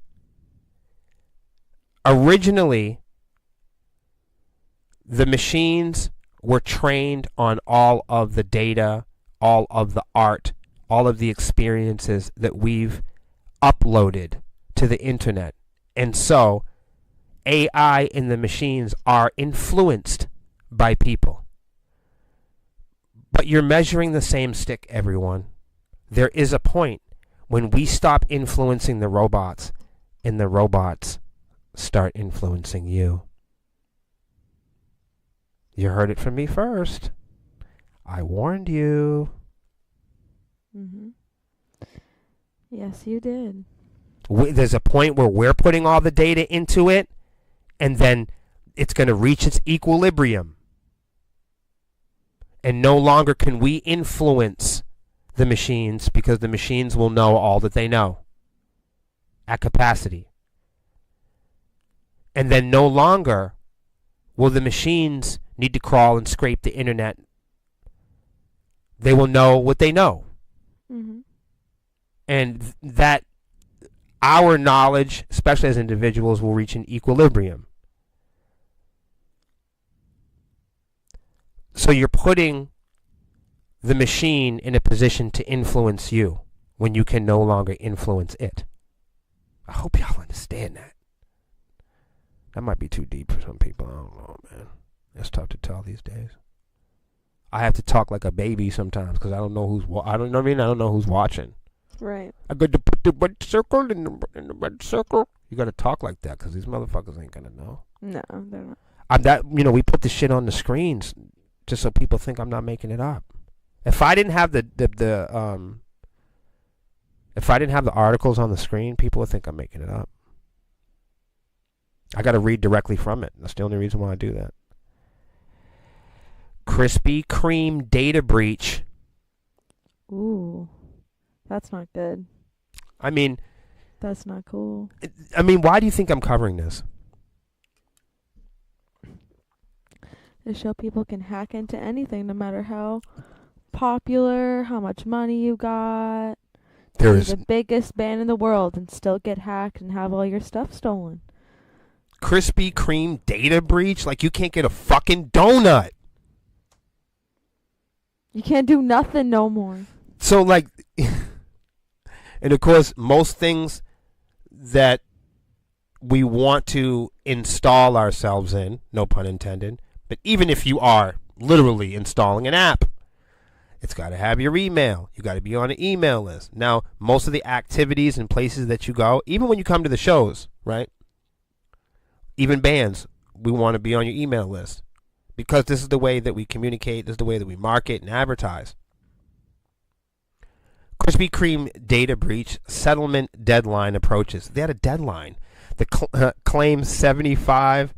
Originally, the machines were trained on all of the data, all of the art, all of the experiences that we've uploaded to the internet. And so AI and the machines are influenced by people. But you're measuring the same stick, everyone. There is a point when we stop influencing the robots and the robots start influencing you. You heard it from me first. I warned you. Mm-hmm. Yes, you did. There's a point where we're putting all the data into it, and then it's going to reach its equilibrium. And no longer can we influence the machines because the machines will know all that they know at capacity. And then no longer will the machines need to crawl and scrape the internet. They will know what they know. Mm-hmm. And that our knowledge, especially as individuals, will reach an equilibrium. So you're putting the machine in a position to influence you when you can no longer influence it. I hope y'all understand that. That might be too deep for some people. I don't know, man. It's tough to tell these days. I have to talk like a baby sometimes because I don't know who's. I don't know. I don't know who's watching. Right. I got to put the red circle in the red circle. You got to talk like that because these motherfuckers ain't gonna know. No, they're not. We put the shit on the screens just so people think I'm not making it up. If I didn't have if I didn't have the articles on the screen, people would think I'm making it up. I got to read directly from it. That's the only reason why I do that. Krispy Kreme data breach. Ooh, that's not good. I mean, that's not cool. Why do you think I'm covering this? To show people can hack into anything, no matter how popular, how much money you got. There Be is the biggest band in the world and still get hacked and have all your stuff stolen. Krispy Kreme data breach? Like you can't get a fucking donut. You can't do nothing no more. So like, and of course, most things that we want to install ourselves in, no pun intended, but even if you are literally installing an app, it's got to have your email. You got to be on an email list. Now, most of the activities and places that you go, even when you come to the shows, right? Even bands, we want to be on your email list because this is the way that we communicate. This is the way that we market and advertise. Krispy Kreme data breach settlement deadline approaches. They had a deadline. The claim 75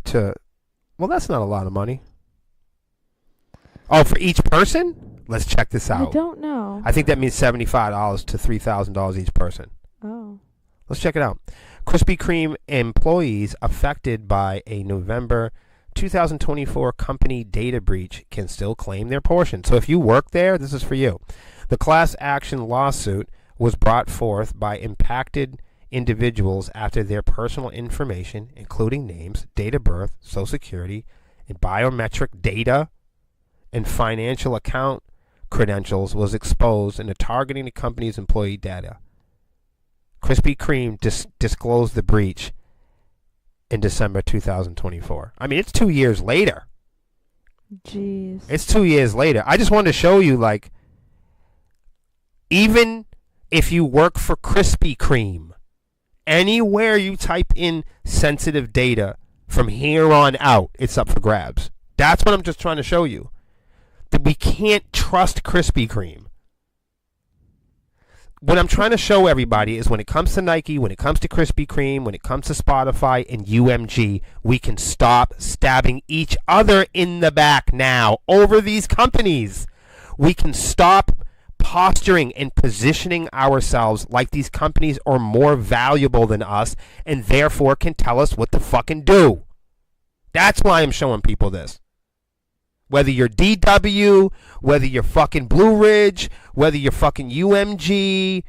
to, well, that's not a lot of money. Oh, for each person? Let's check this out. I don't know. I think that means $75 to $3,000 each person. Oh. Let's check it out. Krispy Kreme employees affected by a November 2024 company data breach can still claim their portion. So if you work there, this is for you. The class action lawsuit was brought forth by impacted individuals after their personal information, including names, date of birth, social security, and biometric data and financial account credentials, was exposed in targeting the company's employee data. Krispy Kreme disclosed the breach in December 2024. I mean, it's 2 years later. Jeez. It's 2 years later. I just wanted to show you, like, even if you work for Krispy Kreme, anywhere you type in sensitive data from here on out, it's up for grabs. That's what I'm just trying to show you. That we can't trust Krispy Kreme. What I'm trying to show everybody is when it comes to Nike, when it comes to Krispy Kreme, when it comes to Spotify and UMG, we can stop stabbing each other in the back now over these companies. We can stop posturing and positioning ourselves like these companies are more valuable than us and therefore can tell us what to fucking do. That's why I'm showing people this. Whether you're DW, whether you're fucking Blue Ridge, whether you're fucking UMG,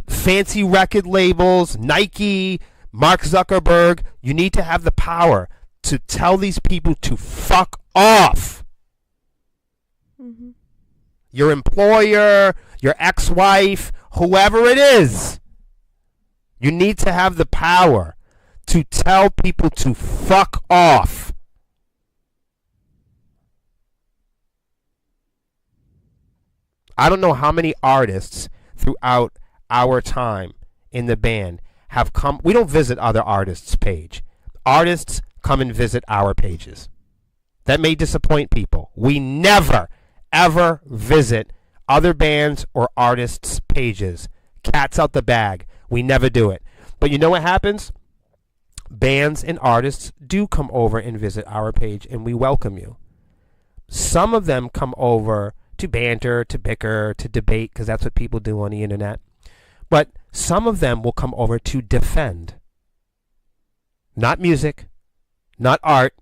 fancy record labels, Nike, Mark Zuckerberg, you need to have the power to tell these people to fuck off. Mm-hmm. Your employer, your ex-wife, whoever it is, you need to have the power to tell people to fuck off. I don't know how many artists throughout our time in the band have come. We don't visit other artists' page. Artists come and visit our pages. That may disappoint people. We never, ever visit other bands or artists' pages. Cat's out the bag. We never do it. But you know what happens? Bands and artists do come over and visit our page, and we welcome you. Some of them come over to banter, to bicker, to debate, because that's what people do on the internet. But some of them will come over to defend. Not music, not art,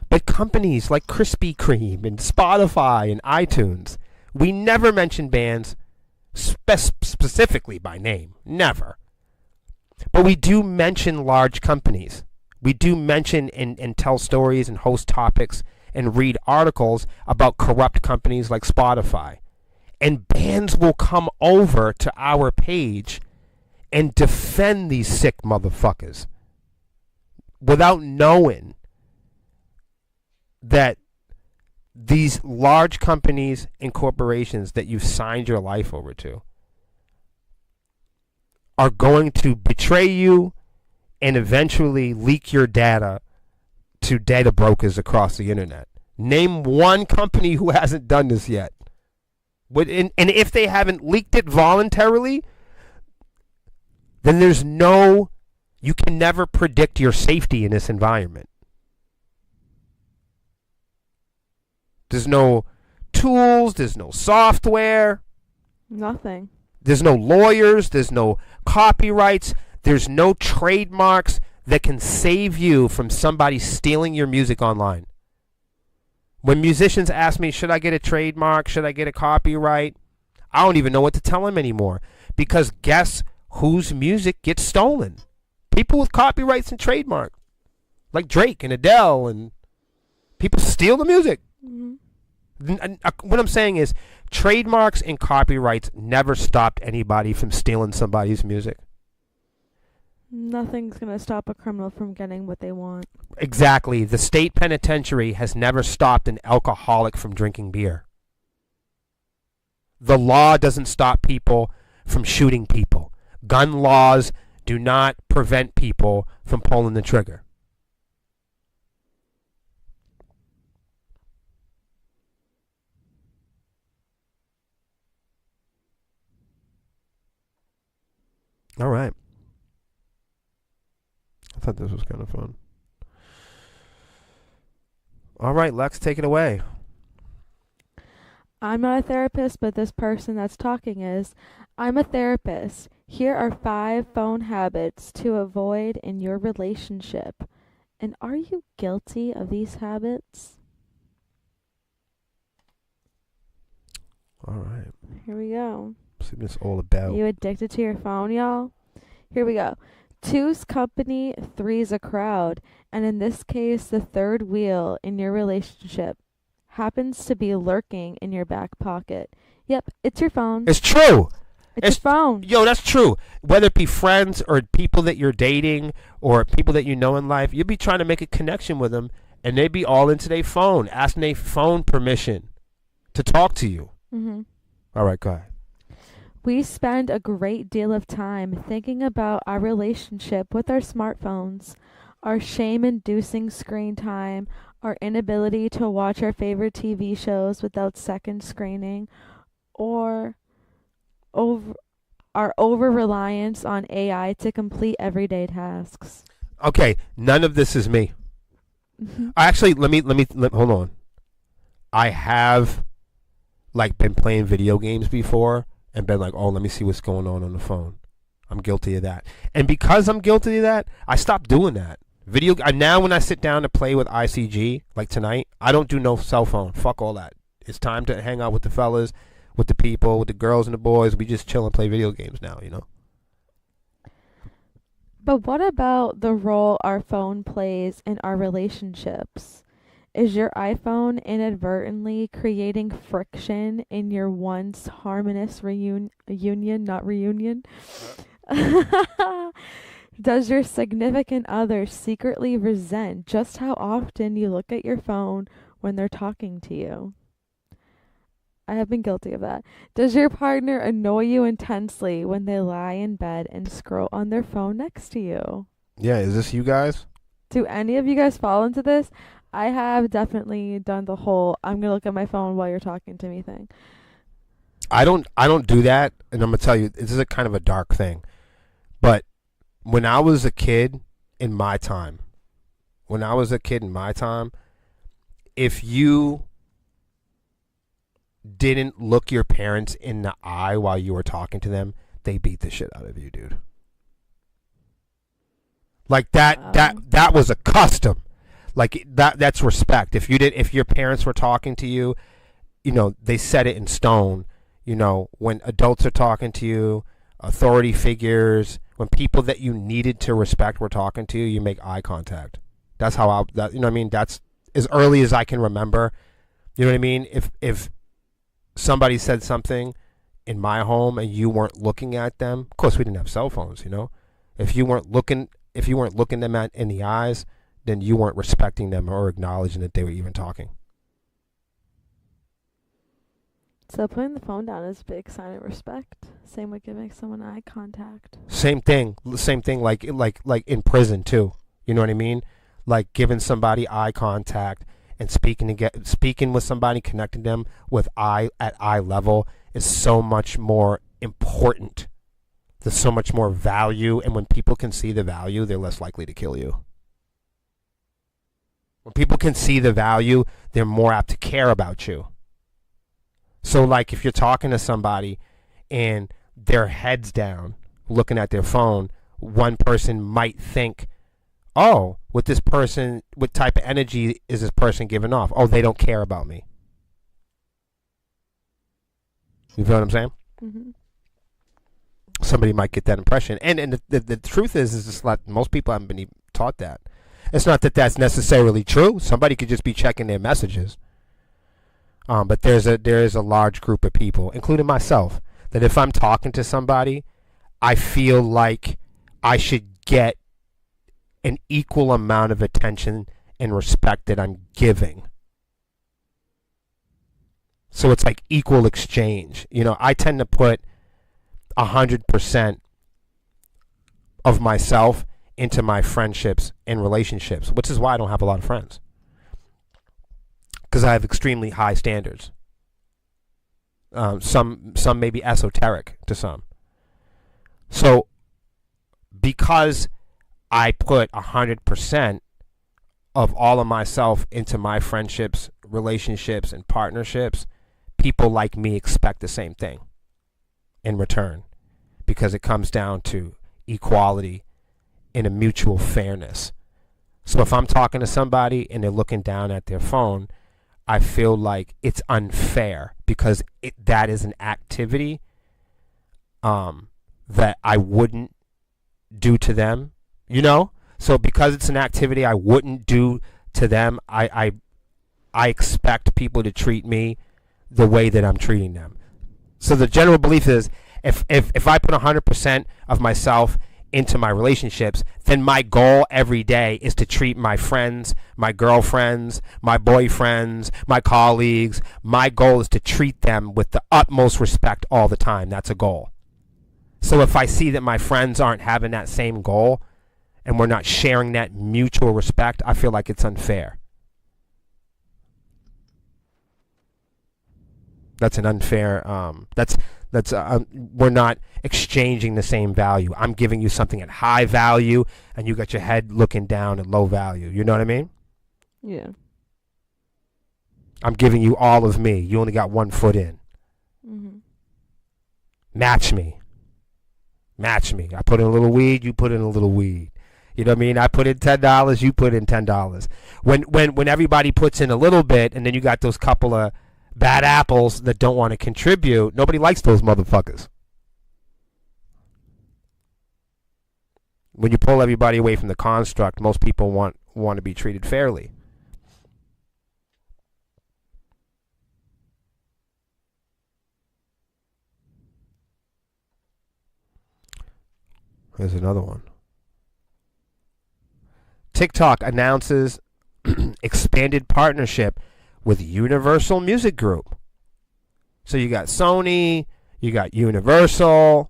but companies like Krispy Kreme and Spotify and iTunes. We never mention bands specifically by name. Never. But we do mention large companies. We do mention and tell stories and host topics and read articles about corrupt companies like Spotify. And bands will come over to our page and defend these sick motherfuckers without knowing that these large companies and corporations that you've signed your life over to are going to betray you and eventually leak your data to data brokers across the internet. Name one company who hasn't done this yet. And if they haven't leaked it voluntarily, then you can never predict your safety in this environment. There's no tools, there's no software. Nothing. There's no lawyers, there's no copyrights, there's no trademarks that can save you from somebody stealing your music online. When musicians ask me, should I get a trademark, should I get a copyright, I don't even know what to tell them anymore. Because guess whose music gets stolen? People with copyrights and trademark. Like Drake and Adele, and people steal the music. What I'm saying is, trademarks and copyrights never stopped anybody from stealing somebody's music. Nothing's going to stop a criminal from getting what they want. Exactly. The state penitentiary has never stopped an alcoholic from drinking beer. The law doesn't stop people from shooting people. Gun laws do not prevent people from pulling the trigger. All right. I thought this was kind of fun. All right, Lex, take it away. I'm not a therapist, but this person that's talking is. I'm a therapist. Here are 5 phone habits to avoid in your relationship. And are you guilty of these habits? All right. Here we go. See what it's all about. You addicted to your phone, y'all? Here we go. 2's company, 3's a crowd. And in this case, the third wheel in your relationship happens to be lurking in your back pocket. Yep, it's your phone. It's true. It's your phone. Yo, that's true. Whether it be friends or people that you're dating or people that you know in life, you'll be trying to make a connection with them, and they be all into their phone, asking their phone permission to talk to you. Mm-hmm. All right, go ahead. We spend a great deal of time thinking about our relationship with our smartphones, our shame-inducing screen time, our inability to watch our favorite TV shows without second screening, or our over-reliance on AI to complete everyday tasks. Okay, none of this is me. Actually, let me hold on. I have been playing video games before and been like, oh, let me see what's going on the phone. I'm guilty of that. And because I'm guilty of that, I stopped doing that. Now when I sit down to play with ICG, like tonight, I don't do no cell phone. Fuck all that. It's time to hang out with the fellas, with the people, with the girls and the boys. We just chill and play video games now, you know? But what about the role our phone plays in our relationships? Is your iPhone inadvertently creating friction in your once harmonious union, not reunion? Does your significant other secretly resent just how often you look at your phone when they're talking to you? I have been guilty of that. Does your partner annoy you intensely when they lie in bed and scroll on their phone next to you? Yeah, is this you guys? Do any of you guys fall into this? I have definitely done the whole I'm going to look at my phone while you're talking to me thing. I don't do that, and I'm going to tell you, this is a kind of a dark thing. But when I was a kid in my time, if you didn't look your parents in the eye while you were talking to them, they beat the shit out of you, dude. Like that was a custom. Like that's respect. If your parents were talking to you, they set it in stone. When adults are talking to you, authority figures, when people that you needed to respect were talking to you, you make eye contact. That's how that's as early as I can remember. You know what I mean? If somebody said something in my home and you weren't looking at them, of course we didn't have cell phones, If you weren't looking them in the eyes, then you weren't respecting them or acknowledging that they were even talking. So putting the phone down is a big sign of respect. Same with giving someone eye contact. Same thing like in prison too. You know what I mean? Like giving somebody eye contact and speaking with somebody, connecting them with eye level is so much more important. There's so much more value, and when people can see the value, they're less likely to kill you. When people can see the value, they're more apt to care about you. So like if you're talking to somebody and their head's down, looking at their phone, one person might think, oh, what type of energy is this person giving off? Oh, they don't care about me. You feel what I'm saying? Mm-hmm. Somebody might get that impression. And the truth is just like most people haven't been even taught that. It's not that that's necessarily true. Somebody could just be checking their messages. But there is a large group of people, including myself, that if I'm talking to somebody, I feel like I should get an equal amount of attention and respect that I'm giving. So it's like equal exchange. I tend to put 100% of myself into my friendships and relationships, which is why I don't have a lot of friends. Because I have extremely high standards. Some may be esoteric to some. So because I put 100% of all of myself into my friendships, relationships, and partnerships, people like me expect the same thing in return, because it comes down to equality and a mutual fairness. So if I'm talking to somebody and they're looking down at their phone, I feel like it's unfair because that is an activity that I wouldn't do to them, So because it's an activity I wouldn't do to them, I expect people to treat me the way that I'm treating them. So the general belief is if I put 100% of myself into my relationships, then my goal every day is to treat my friends, my girlfriends, my boyfriends, my colleagues. My goal is to treat them with the utmost respect all the time. That's a goal. So if I see that my friends aren't having that same goal and we're not sharing that mutual respect, I feel like it's unfair. That's an unfair, we're not exchanging the same value. I'm giving you something at high value and you got your head looking down at low value. You know what I mean? Yeah. I'm giving you all of me. You only got 1 foot in. Mm-hmm. Match me. I put in a little weed, you put in a little weed. You know what I mean? I put in $10, you put in $10. When everybody puts in a little bit and then you got those couple of bad apples that don't want to contribute, nobody likes those motherfuckers. When you pull everybody away from the construct, most people want to be treated fairly. Here's another one. TikTok announces expanded partnership with Universal Music Group. So you got Sony, you got Universal.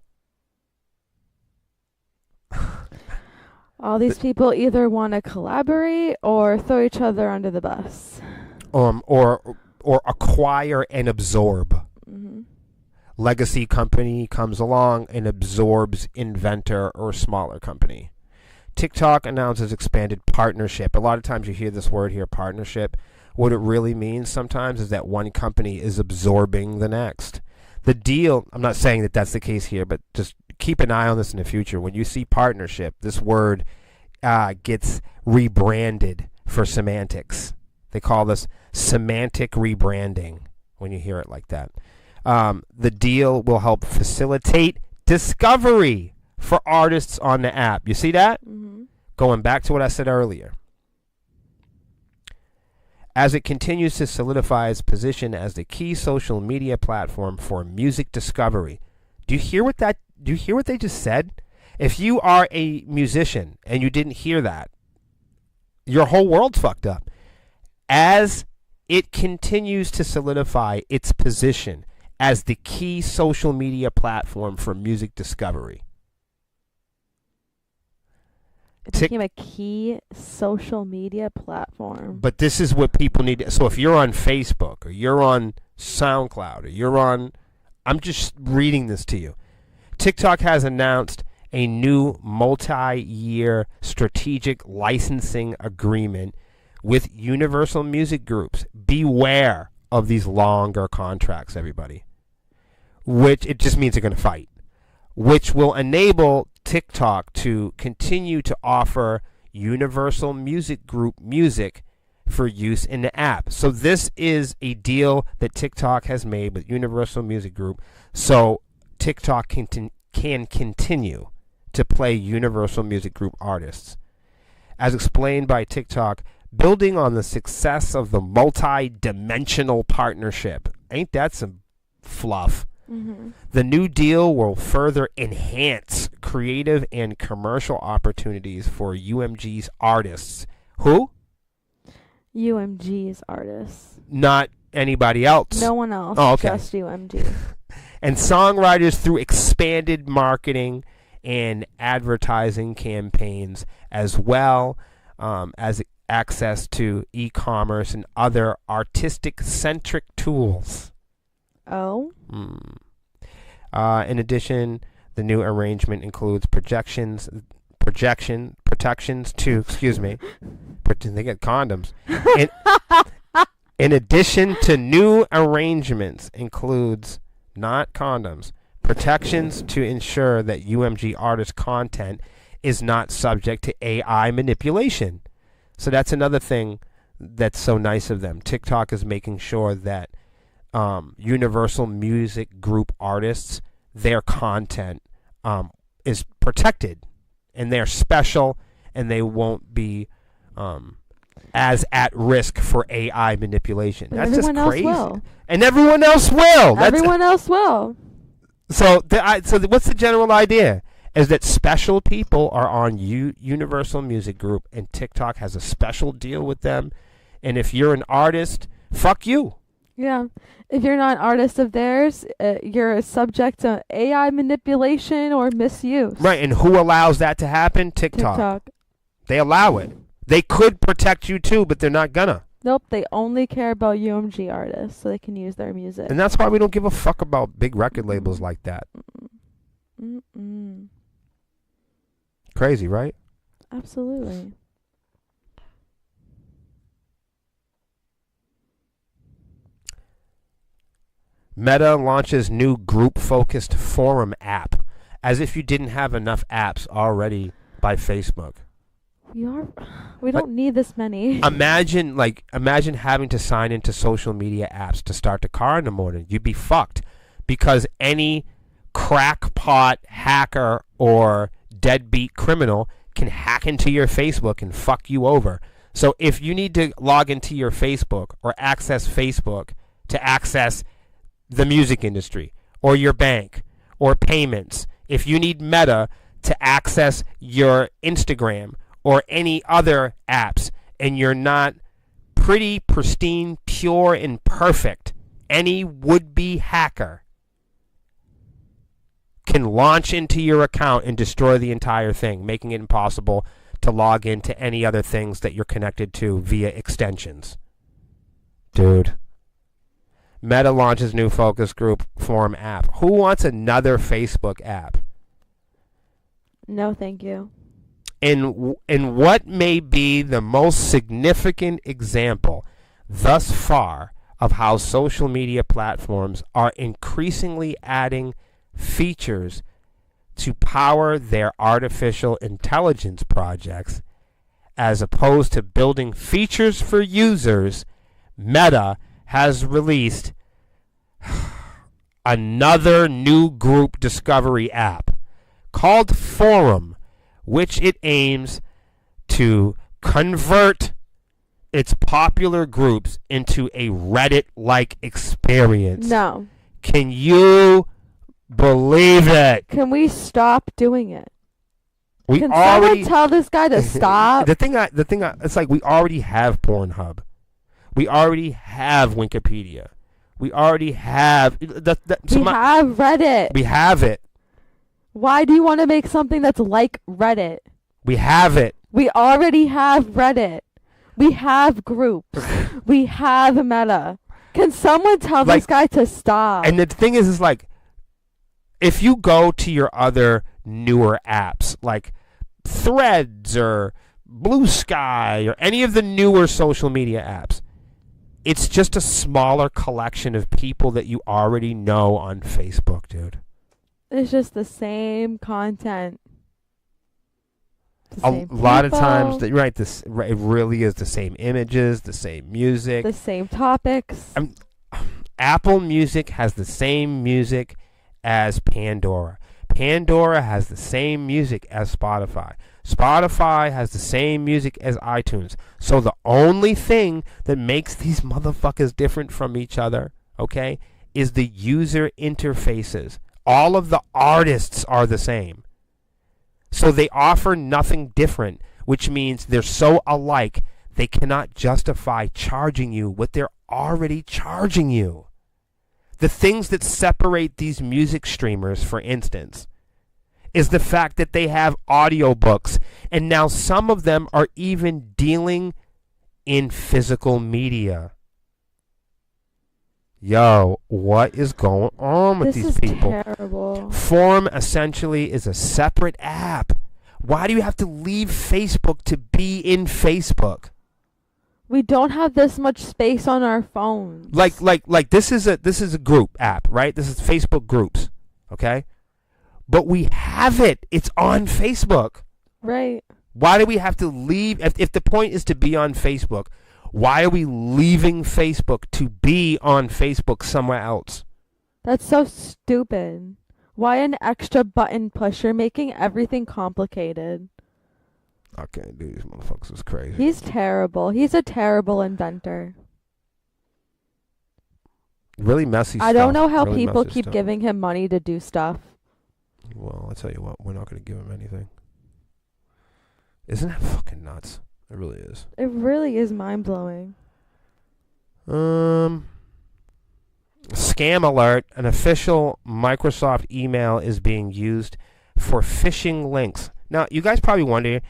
All these people either want to collaborate or throw each other under the bus. Or acquire and absorb. Mm-hmm. Legacy company comes along and absorbs inventor or smaller company. TikTok announces expanded partnership. A lot of times you hear this word here, partnership. What it really means sometimes is that one company is absorbing the next. The deal, I'm not saying that that's the case here, but just keep an eye on this in the future. When you see partnership, this word gets rebranded for semantics. They call this semantic rebranding when you hear it like that. The deal will help facilitate discovery for artists on the app. You see that? Mm-hmm. Going back to what I said earlier. As it continues to solidify its position as the key social media platform for music discovery. Do you hear what they just said? If you are a musician and you didn't hear that, your whole world's fucked up. As it continues to solidify its position as the key social media platform for music discovery. It became a key social media platform. But this is what people need. So if you're on Facebook or you're on SoundCloud or you're on, I'm just reading this to you. TikTok has announced a new multi-year strategic licensing agreement with Universal Music Groups. Beware of these longer contracts, everybody. Which it just means they're going to fight. Which will enable TikTok to continue to offer Universal Music Group music for use in the app. So this is a deal that TikTok has made with Universal Music Group, so TikTok can continue to play Universal Music Group artists. As explained by TikTok, building on the success of the multi-dimensional partnership. Ain't that some fluff? Mm-hmm. The new deal will further enhance creative and commercial opportunities for UMG's artists. Who? UMG's artists. Not anybody else. No one else. Oh, okay. Just UMG. And songwriters through expanded marketing and advertising campaigns, as well as access to e-commerce and other artistic-centric tools. Oh. In addition, the new arrangement includes protections to, excuse me, they get condoms. In addition to new arrangements includes, not condoms, protections to ensure that UMG artist content is not subject to AI manipulation. So that's another thing that's so nice of them. TikTok is making sure that Universal Music Group artists, their content is protected, and they're special, and they won't be as at risk for AI manipulation. But that's just crazy. Will. And everyone else will. Everyone else will. So what's the general idea? Is that special people are on Universal Music Group, and TikTok has a special deal with them. And if you're an artist, fuck you. Yeah. If you're not an artist of theirs, you're subject to AI manipulation or misuse. Right. And who allows that to happen? TikTok. They allow it. They could protect you too, but they're not gonna. Nope. They only care about UMG artists, so they can use their music. And that's why we don't give a fuck about big record labels like that. Mm-mm. Crazy, right? Absolutely. Meta launches new group-focused forum app, as if you didn't have enough apps already by Facebook. We don't need this many. Imagine having to sign into social media apps to start the car in the morning. You'd be fucked, because any crackpot hacker or deadbeat criminal can hack into your Facebook and fuck you over. So if you need to log into your Facebook or access Facebook to access the music industry or your bank or payments, if you need Meta to access your Instagram or any other apps, and you're not pretty, pristine, pure, and perfect, any would-be hacker can launch into your account and destroy the entire thing, making it impossible to log into any other things that you're connected to via extensions. Dude. Meta launches new focus group forum app. Who wants another Facebook app? No, thank you. In what may be the most significant example thus far of how social media platforms are increasingly adding features to power their artificial intelligence projects as opposed to building features for users, Meta has released another new group discovery app called Forum, which it aims to convert its popular groups into a Reddit-like experience. No. Can you believe it? Can we stop doing it? We Can already someone tell this guy to stop? It's like we already have Pornhub. We already have Wikipedia. We already have We have Reddit. We have it. Why do you want to make something that's like Reddit? We have it. We already have Reddit. We have groups. We have Meta. Can someone tell this guy to stop? And the thing is like, if you go to your other newer apps, like Threads or Blue Sky or any of the newer social media apps, it's just a smaller collection of people that you already know on Facebook, dude. It's just the same content. A lot of times, it really is the same images, the same music. The same topics. Apple Music has the same music as Pandora. Pandora has the same music as Spotify. Spotify has the same music as iTunes. So the only thing that makes these motherfuckers different from each other, okay, is the user interfaces. All of the artists are the same. So they offer nothing different, which means they're so alike they cannot justify charging you what they're already charging you. The things that separate these music streamers, for instance, is the fact that they have audiobooks, and now some of them are even dealing in physical media. Yo, what is going on with these people? This is terrible. Forum essentially is a separate app. Why do you have to leave Facebook to be in Facebook? We don't have this much space on our phones. Like this is a group app, right? This is Facebook groups, okay? But we have it. It's on Facebook. Right. Why do we have to leave? If the point is to be on Facebook, why are we leaving Facebook to be on Facebook somewhere else? That's so stupid. Why an extra button pusher making everything complicated? Okay, dude, these motherfuckers is crazy. He's terrible. He's a terrible inventor. Really messy stuff. I don't know how really people messy keep stuff. giving him money to do stuff. Well, I'll tell you what, we're not going to give him anything. Isn't that fucking nuts? It really is. It really is mind-blowing. Scam alert. An official Microsoft email is being used for phishing links. Now, you guys probably wonder,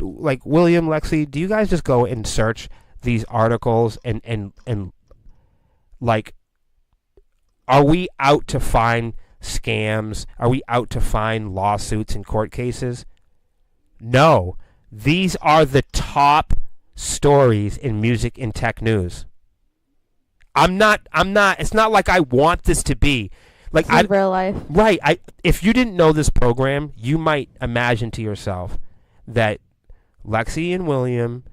like, William, Lexi, do you guys just go and search these articles and like, are we out to find scams? Are we out to find lawsuits and court cases? No. These are the top stories in music and tech news. I'm not, it's not like I want this to be. Like, in real life. Right. If you didn't know this program, you might imagine to yourself that Lexi and William,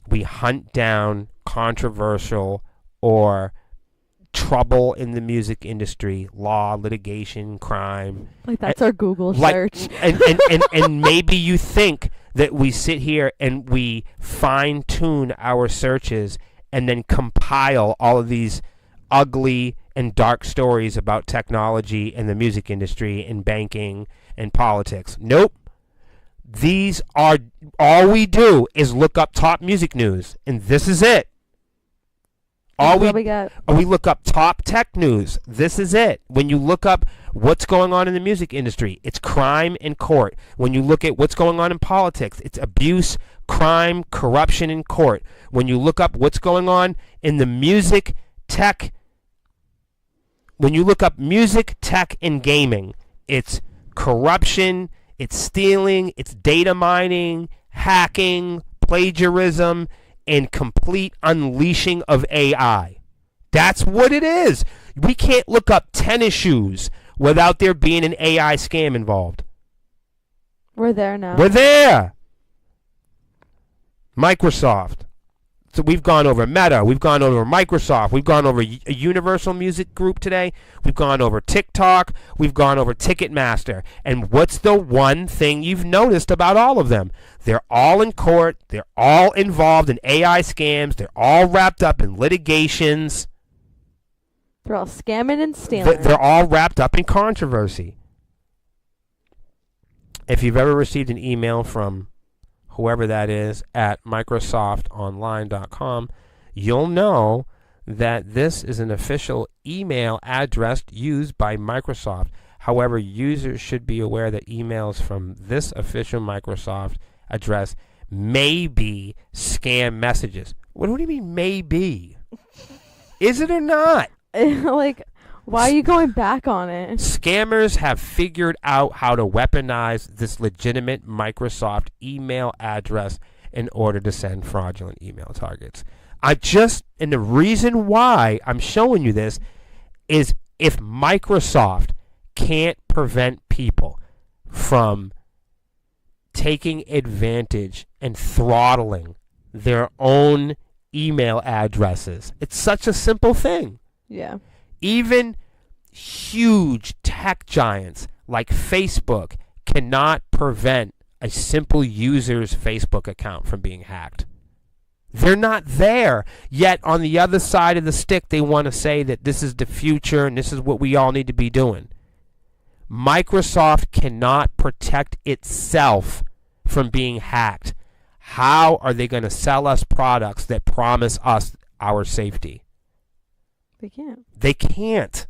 we hunt down controversial or trouble in the music industry, law, litigation, crime. Like, that's our Google search. And maybe you think that we sit here and we fine-tune our searches and then compile all of these ugly and dark stories about technology and the music industry and banking and politics. Nope. These are, all we do is look up top music news, and this is it. We look up top tech news. This is it. When you look up what's going on in the music industry, it's crime and court. When you look at what's going on in politics, it's abuse, crime, corruption in court. When you look up what's going on in the music, tech, when you look up music, tech, and gaming, it's corruption, it's stealing, it's data mining, hacking, plagiarism, and complete unleashing of AI. That's what it is. We can't look up tennis shoes without there being an AI scam involved. We're there now. We're there. Microsoft. So we've gone over Meta, we've gone over Microsoft, we've gone over a Universal Music Group today, we've gone over TikTok, we've gone over Ticketmaster. And what's the one thing you've noticed about all of them? They're all in court, they're all involved in AI scams, they're all wrapped up in litigations. They're all scamming and stealing. They're all wrapped up in controversy. If you've ever received an email from whoever that is at microsoftonline.com, you'll know that this is an official email address used by Microsoft. However, users should be aware that emails from this official Microsoft address may be scam messages. What do you mean may be? Is it or not? Like, why are you going back on it? Scammers have figured out how to weaponize this legitimate Microsoft email address in order to send fraudulent email targets. And the reason why I'm showing you this is if Microsoft can't prevent people from taking advantage and throttling their own email addresses, it's such a simple thing. Yeah. Even huge tech giants like Facebook cannot prevent a simple user's Facebook account from being hacked. They're not there. Yet on the other side of the stick, they want to say that this is the future and this is what we all need to be doing. Microsoft cannot protect itself from being hacked. How are they going to sell us products that promise us our safety? They can't. They can't.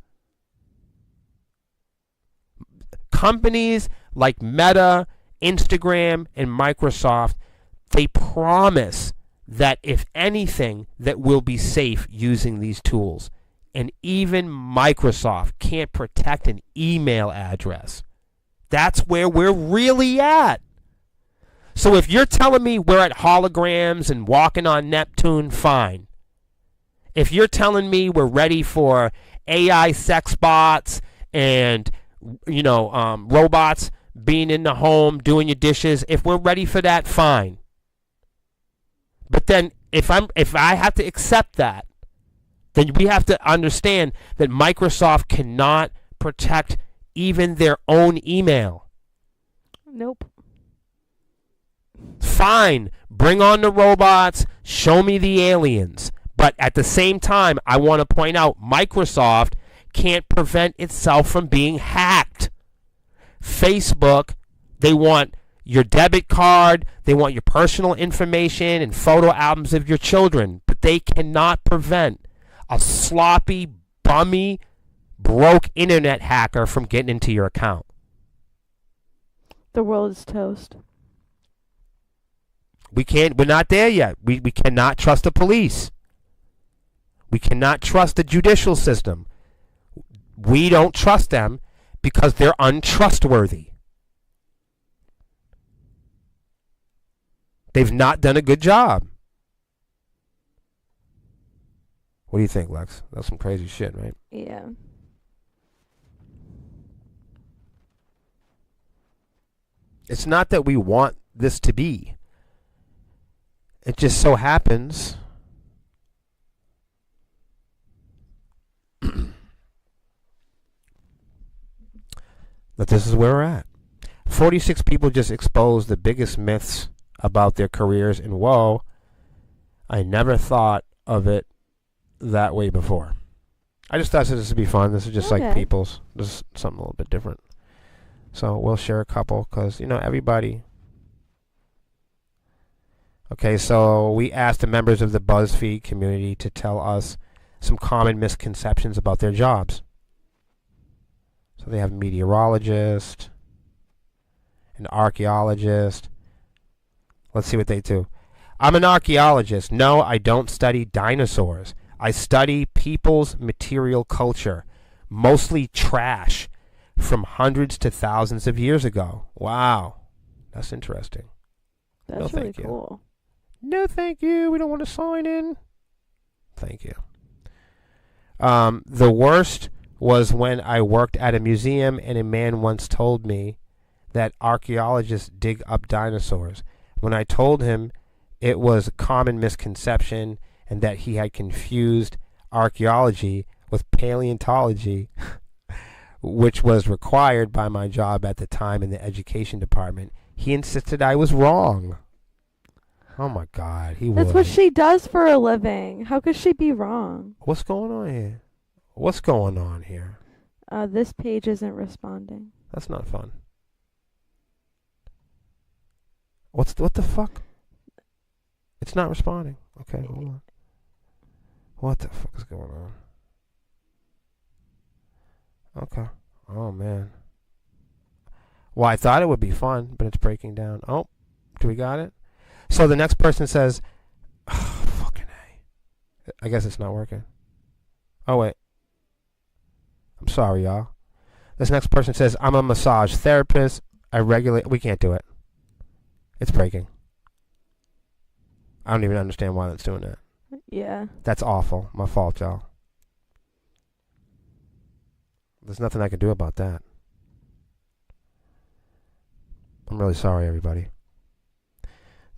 Companies like Meta, Instagram, and Microsoft, they promise that if anything, that we'll be safe using these tools. And even Microsoft can't protect an email address. That's where we're really at. So if you're telling me we're at holograms and walking on Neptune, fine. If you're telling me we're ready for AI sex bots and robots being in the home doing your dishes, if we're ready for that, fine. But then if I have to accept that, then we have to understand that Microsoft cannot protect even their own email. Nope. Fine, bring on the robots, show me the aliens. But at the same time, I want to point out Microsoft can't prevent itself from being hacked. Facebook, they want your debit card, they want your personal information and photo albums of your children, but they cannot prevent a sloppy, bummy, broke internet hacker from getting into your account. The world is toast. We're not there yet. We cannot trust the police. We cannot trust the judicial system. We don't trust them because they're untrustworthy. They've not done a good job. What do you think, Lex? That's some crazy shit, right? Yeah. It's not that we want this to be. It just so happens that this is where we're at. 46 people just exposed the biggest myths about their careers, and whoa, I never thought of it that way before. I just thought this would be fun. This is just like people's. This is something a little bit different. So we'll share a couple because, everybody. Okay, so we asked the members of the BuzzFeed community to tell us some common misconceptions about their jobs. So they have meteorologist, an archaeologist. Let's see what they do. I'm an archaeologist. No, I don't study dinosaurs. I study people's material culture, mostly trash from hundreds to thousands of years ago. Wow, that's interesting. That's really cool. No, thank you. We don't want to sign in. Thank you. The worst was when I worked at a museum and a man once told me that archaeologists dig up dinosaurs. When I told him it was a common misconception and that he had confused archaeology with paleontology, which was required by my job at the time in the education department. He insisted I was wrong. Oh my God, he was. That's what she does for a living. How could she be wrong? What's going on here? What's going on here? This page isn't responding. That's not fun. What the fuck? It's not responding. Okay, hold on. What the fuck is going on? Okay. Oh man. Well, I thought it would be fun, but it's breaking down. Oh, do we got it? So the next person says, oh, fucking A. I guess it's not working. Oh wait. I'm sorry, y'all. This next person says, I'm a massage therapist. I regulate. We can't do it. It's breaking. I don't even understand why that's doing that. Yeah. That's awful. My fault, y'all. There's nothing I can do about that. I'm really sorry, everybody.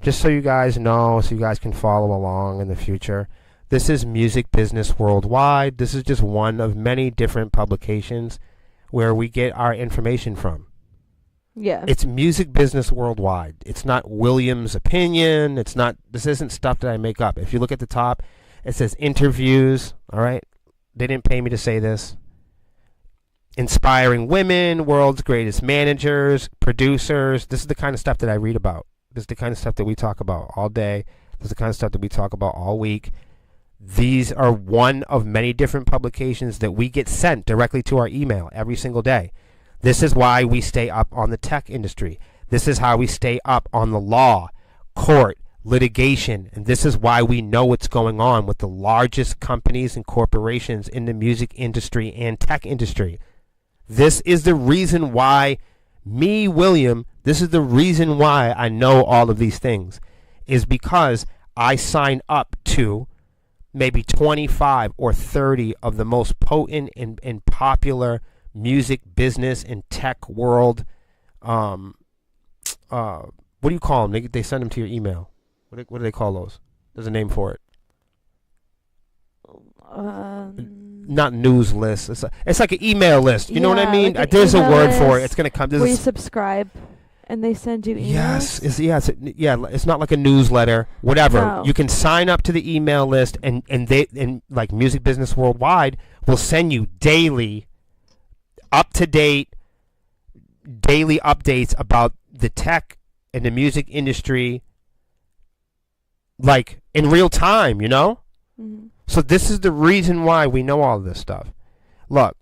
Just so you guys know, so you guys can follow along in the future, this is Music Business Worldwide. This is just one of many different publications where we get our information from. Yeah. It's Music Business Worldwide. It's not William's opinion. It's not. This isn't stuff that I make up. If you look at the top, it says interviews. All right. They didn't pay me to say this. Inspiring women, world's greatest managers, producers. This is the kind of stuff that I read about. This is the kind of stuff that we talk about all day. This is the kind of stuff that we talk about all week. These are one of many different publications that we get sent directly to our email every single day. This is why we stay up on the tech industry. This is how we stay up on the law, court, litigation, and this is why we know what's going on with the largest companies and corporations in the music industry and tech industry. This is the reason why me, William, this is the reason why I know all of these things, is because I sign up to maybe 25 or 30 of the most potent and popular music business and tech world. What do you call them? They send them to your email. What do they call those? There's a name for it. Not news list. It's like an email list. You know what I mean? Like There's a word for it. It's gonna come. Where you subscribe, and they send you emails. Yes. It's not like a newsletter. Whatever. No. You can sign up to the email list, and like Music Business Worldwide will send you daily, up to date, daily updates about the tech and the music industry, like in real time. You know. Mm-hmm. So this is the reason why we know all of this stuff. Look,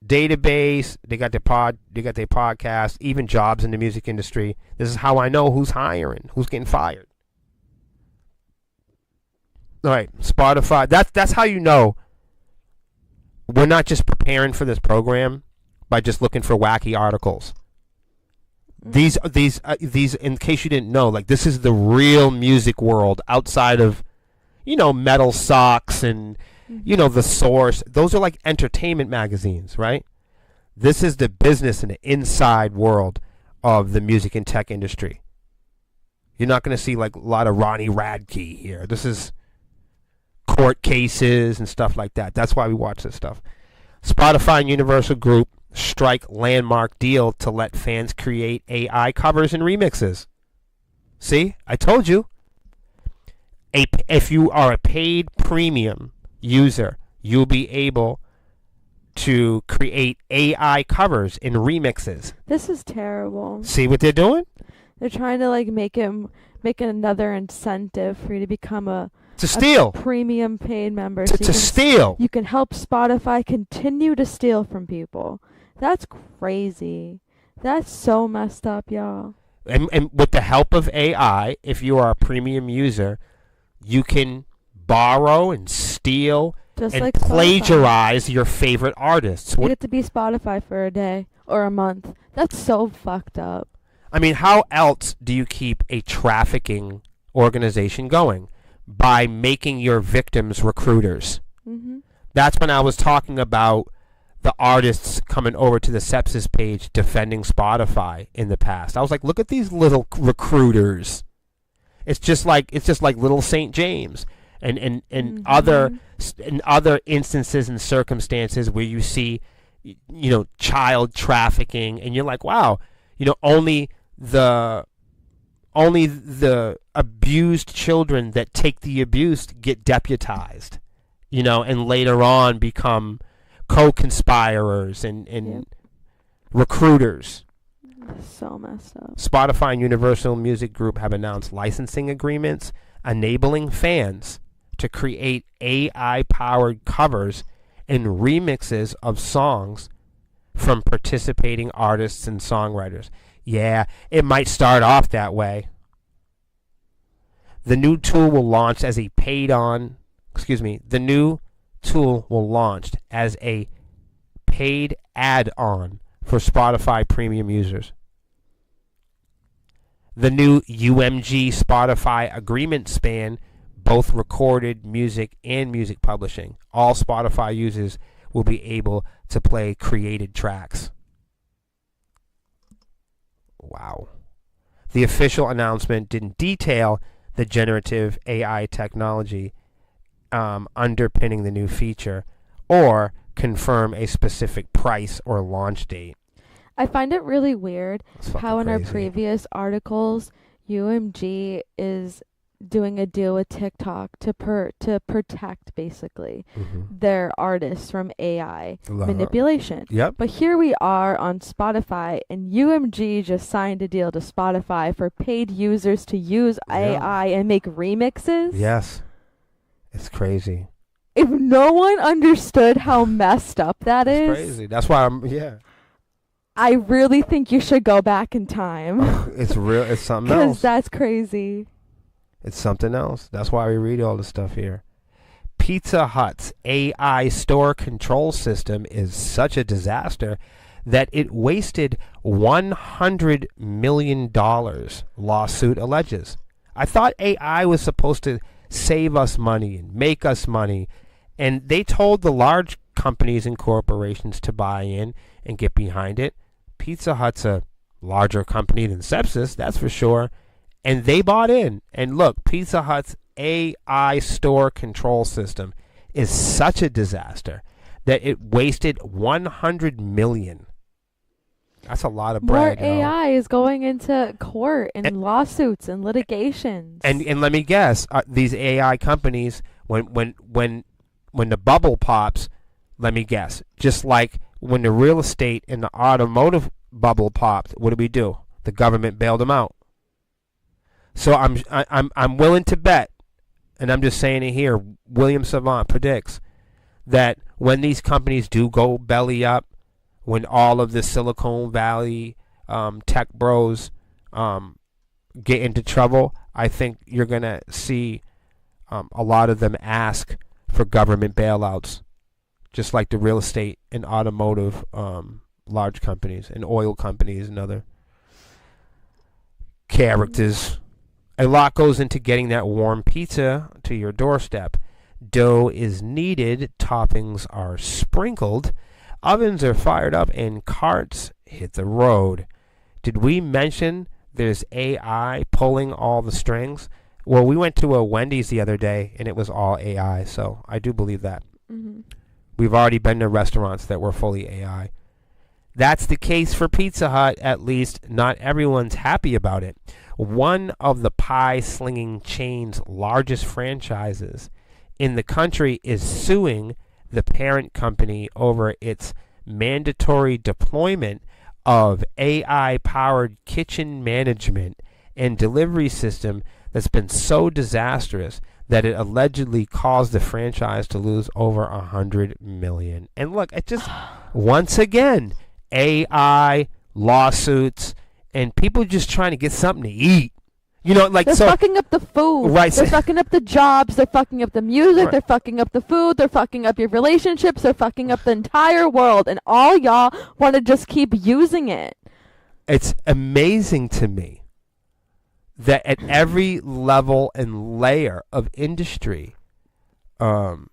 database, they got their podcast, even jobs in the music industry. This is how I know who's hiring, who's getting fired. All right, Spotify. That's how you know we're not just preparing for this program by just looking for wacky articles. These in case you didn't know, like this is the real music world outside of Metal Socks and, The Source. Those are like entertainment magazines, right? This is the business and the inside world of the music and tech industry. You're not going to see like a lot of Ronnie Radke here. This is court cases and stuff like that. That's why we watch this stuff. Spotify and Universal Group strike landmark deal to let fans create AI covers and remixes. See? I told you. If you are a paid premium user, you'll be able to create AI covers and remixes. This is terrible. See what they're doing? They're trying to like make another incentive for you to become a steal premium paid member. To steal. You can help Spotify continue to steal from people. That's crazy. That's so messed up, y'all. And with the help of AI, if you are a premium user, you can borrow and steal just and like plagiarize Spotify. your favorite artists. You get to be Spotify for a day or a month. That's so fucked up. I mean, how else do you keep a trafficking organization going? By making your victims recruiters. Mm-hmm. That's when I was talking about the artists coming over to the Sepsiss page defending Spotify in the past. I was like, look at these little recruiters. It's just like Little St. James and Mhm. other instances and circumstances where you see child trafficking, and you're like, wow, only the abused children that take the abuse get deputized, and later on become co-conspirers and Yep. recruiters. So messed up. Spotify and Universal Music Group have announced licensing agreements enabling fans to create AI-powered covers and remixes of songs from participating artists and songwriters. Yeah, it might start off that way. The new tool will launch as a The new tool will launch as a paid add-on for Spotify premium users. The new UMG Spotify agreement span both recorded music and music publishing. All Spotify users will be able to play created tracks. Wow. The official announcement didn't detail the generative AI technology underpinning the new feature or confirm a specific price or launch date. I find it really weird It's fucking how in our crazy. previous articles, UMG is doing a deal with TikTok to protect basically Mhm. their artists from AI Love- manipulation. Yep. But here we are on Spotify, and UMG just signed a deal to Spotify for paid users to use Yeah. AI and make remixes. Yes. It's crazy. If no one understood how messed up that It's is, crazy. That's why I really think you should go back in time. It's real. It's something Because else. that's crazy. It's something else. That's why we read all this stuff here. Pizza Hut's AI store control system is such a disaster that it wasted $100 million, lawsuit alleges. I thought AI was supposed to save us money and make us money, and they told the large companies and corporations to buy in and get behind it. Pizza Hut's a larger company than Sepsiss, that's for sure. And they bought in. And look, Pizza Hut's AI store control system is such a disaster that it wasted $100 million. That's a lot of More bread. AI is going into court and lawsuits and litigations. And let me guess, these AI companies, when the bubble pops, let me guess, just like when the real estate and the automotive bubble popped, what did we do? The government bailed them out. So I'm willing to bet, and I'm just saying it here, William Savant predicts that when these companies do go belly up, when all of the Silicon Valley tech bros get into trouble, I think you're going to see a lot of them ask for government bailouts, just like the real estate and automotive large companies and oil companies and other characters. A lot goes into getting that warm pizza to your doorstep. Dough is kneaded, toppings are sprinkled, ovens are fired up, and carts hit the road. Did we mention there's AI pulling all the strings? Well, we went to a Wendy's the other day, and it was all AI, so I do believe that. Mhm. We've already been to restaurants that were fully AI. That's the case for Pizza Hut, at least. Not everyone's happy about it. One of the pie-slinging chain's largest franchises in the country is suing the parent company over its mandatory deployment of AI-powered kitchen management and delivery system that's been so disastrous that it allegedly caused the franchise to lose over $100 million. And look, it just, once again, AI, lawsuits, and people just trying to get something to eat. They're fucking up the food. Right. They're fucking up the jobs. They're fucking up the music. Right. They're fucking up the food. They're fucking up your relationships. They're fucking up the entire world. And all y'all want to just keep using it. It's amazing to me that at every level and layer of industry, it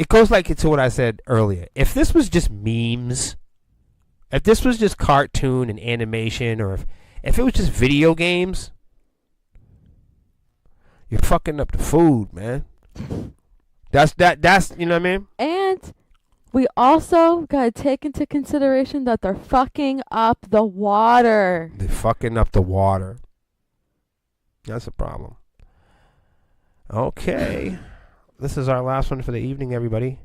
goes like to what I said earlier. If this was just memes, if this was just cartoon and animation, or if it was just video games, You're fucking up the food, man. That's you know what I mean? And we also gotta take into consideration that they're fucking up the water. They're fucking up the water. That's a problem. Okay. This is our last one for the evening, everybody.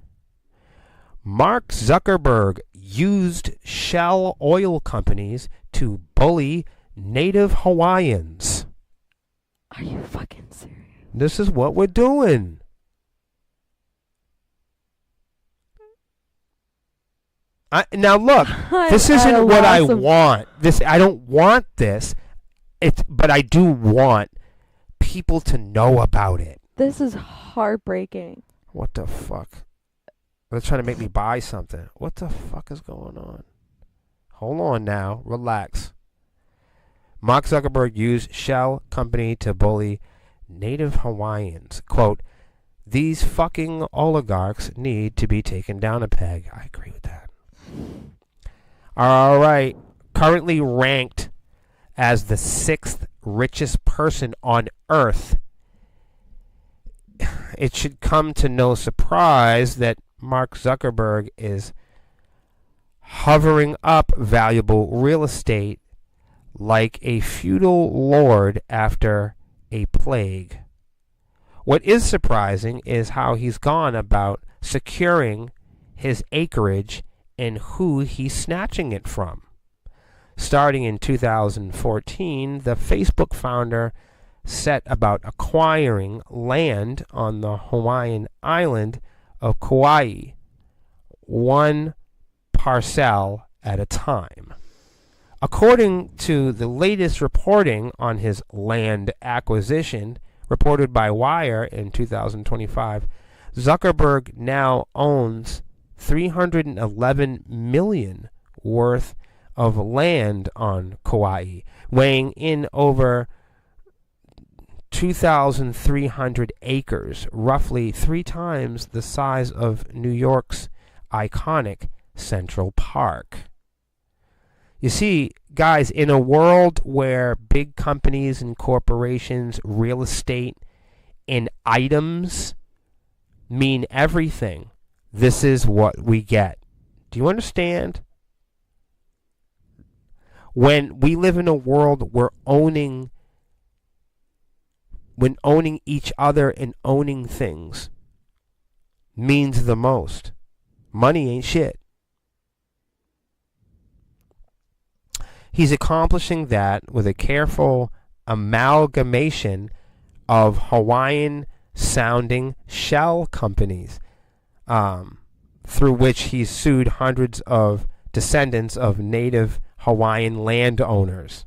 Mark Zuckerberg used Shell oil companies to bully native Hawaiians. Are you fucking serious? This is what we're doing. Now look, this isn't what I want. I don't want this. But I do want people to know about it. This is heartbreaking. What the fuck? They're trying to make me buy something. What the fuck is going on? Hold on now. Relax. Mark Zuckerberg used Shell Company to bully native Hawaiians. Quote, these fucking oligarchs need to be taken down a peg. I agree with that. All right. Currently ranked as the 6th richest person on Earth, it should come to no surprise that Mark Zuckerberg is hovering up valuable real estate like a feudal lord after a plague. What is surprising is how he's gone about securing his acreage and who he's snatching it from. Starting in 2014, the Facebook founder set about acquiring land on the Hawaiian island of Kauai, one parcel at a time. According to the latest reporting on his land acquisition, reported by Wire in 2025, Zuckerberg now owns $311 million worth of land on Kauai, weighing in over 2,300 acres, roughly 3 times the size of New York's iconic Central Park. You see, guys, in a world where big companies and corporations, real estate, and items mean everything, this is what we get. Do you understand? When we live in a world where owning each other and owning things means the most, money ain't shit. He's accomplishing that with a careful amalgamation of Hawaiian-sounding shell companies, through which he's sued hundreds of descendants of native Hawaiian landowners.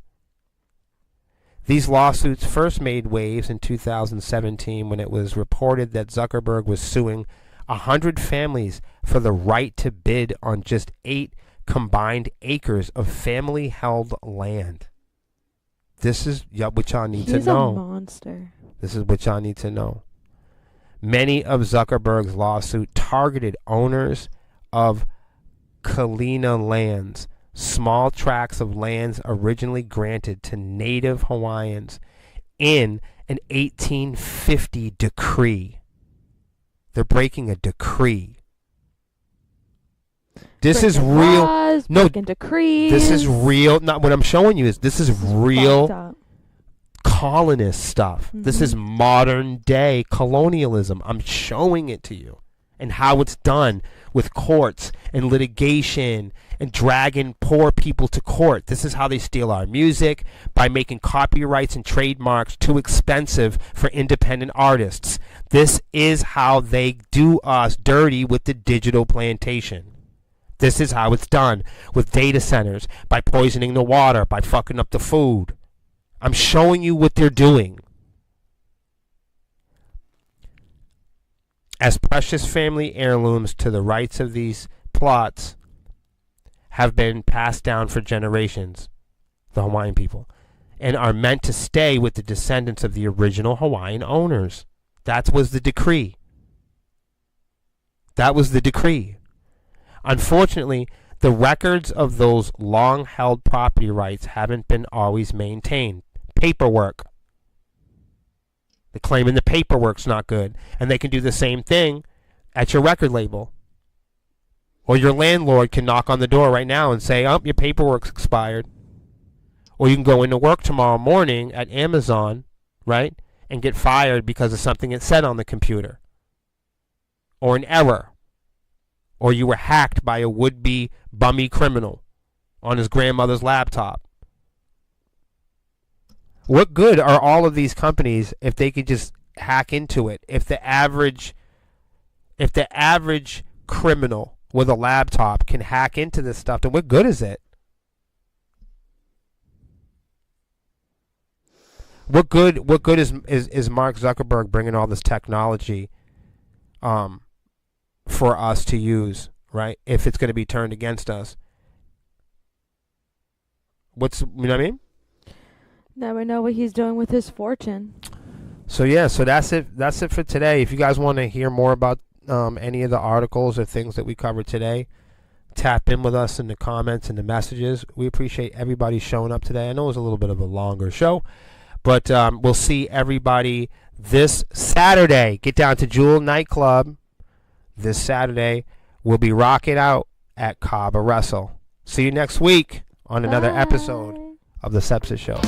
These lawsuits first made waves in 2017 when it was reported that Zuckerberg was suing 100 families for the right to bid on just 8 combined acres of family-held land. This is what y'all need to know. He's a monster. This is what y'all need to know. Many of Zuckerberg's lawsuit targeted owners of Kalina lands, small tracts of lands originally granted to native Hawaiians in an 1850 decree. They're breaking a decree. This is real. Laws, No, decrees. this is real. Not what I'm showing you is this is real colonist stuff. Mm-hmm. This is modern day colonialism. I'm showing it to you and how it's done with courts and litigation and dragging poor people to court. This is how they steal our music, by making copyrights and trademarks too expensive for independent artists. This is how they do us dirty with the digital plantation. This is how it's done with data centers, by poisoning the water, by fucking up the food. I'm showing you what they're doing. As precious family heirlooms to the rights of these plots have been passed down for generations, the Hawaiian people, and are meant to stay with the descendants of the original Hawaiian owners. That was the decree. That was the decree. Unfortunately, the records of those long-held property rights haven't been always maintained. Paperwork. They're claiming the paperwork's not good. And they can do the same thing at your record label. Or your landlord can knock on the door right now and say, oh, your paperwork's expired. Or you can go into work tomorrow morning at Amazon, right, and get fired because of something it said on the computer. Or an error. Or you were hacked by a would-be bummy criminal on his grandmother's laptop. What good are all of these companies if they could just hack into it? If the average criminal with a laptop can hack into this stuff, then what good is it? What good is Mark Zuckerberg bringing all this technology for us to use, right? If it's going to be turned against us. You know what I mean? Never know what he's doing with his fortune. So yeah, so that's it for today. If you guys want to hear more about any of the articles or things that we covered today, tap in with us in the comments and the messages. We appreciate everybody showing up today. I know it was a little bit of a longer show, but we'll see everybody this Saturday. Get down to Jewel Nightclub this Saturday. We'll be rocking out at Cava Wrestle. See you next week on another episode of the Sepsiss Show.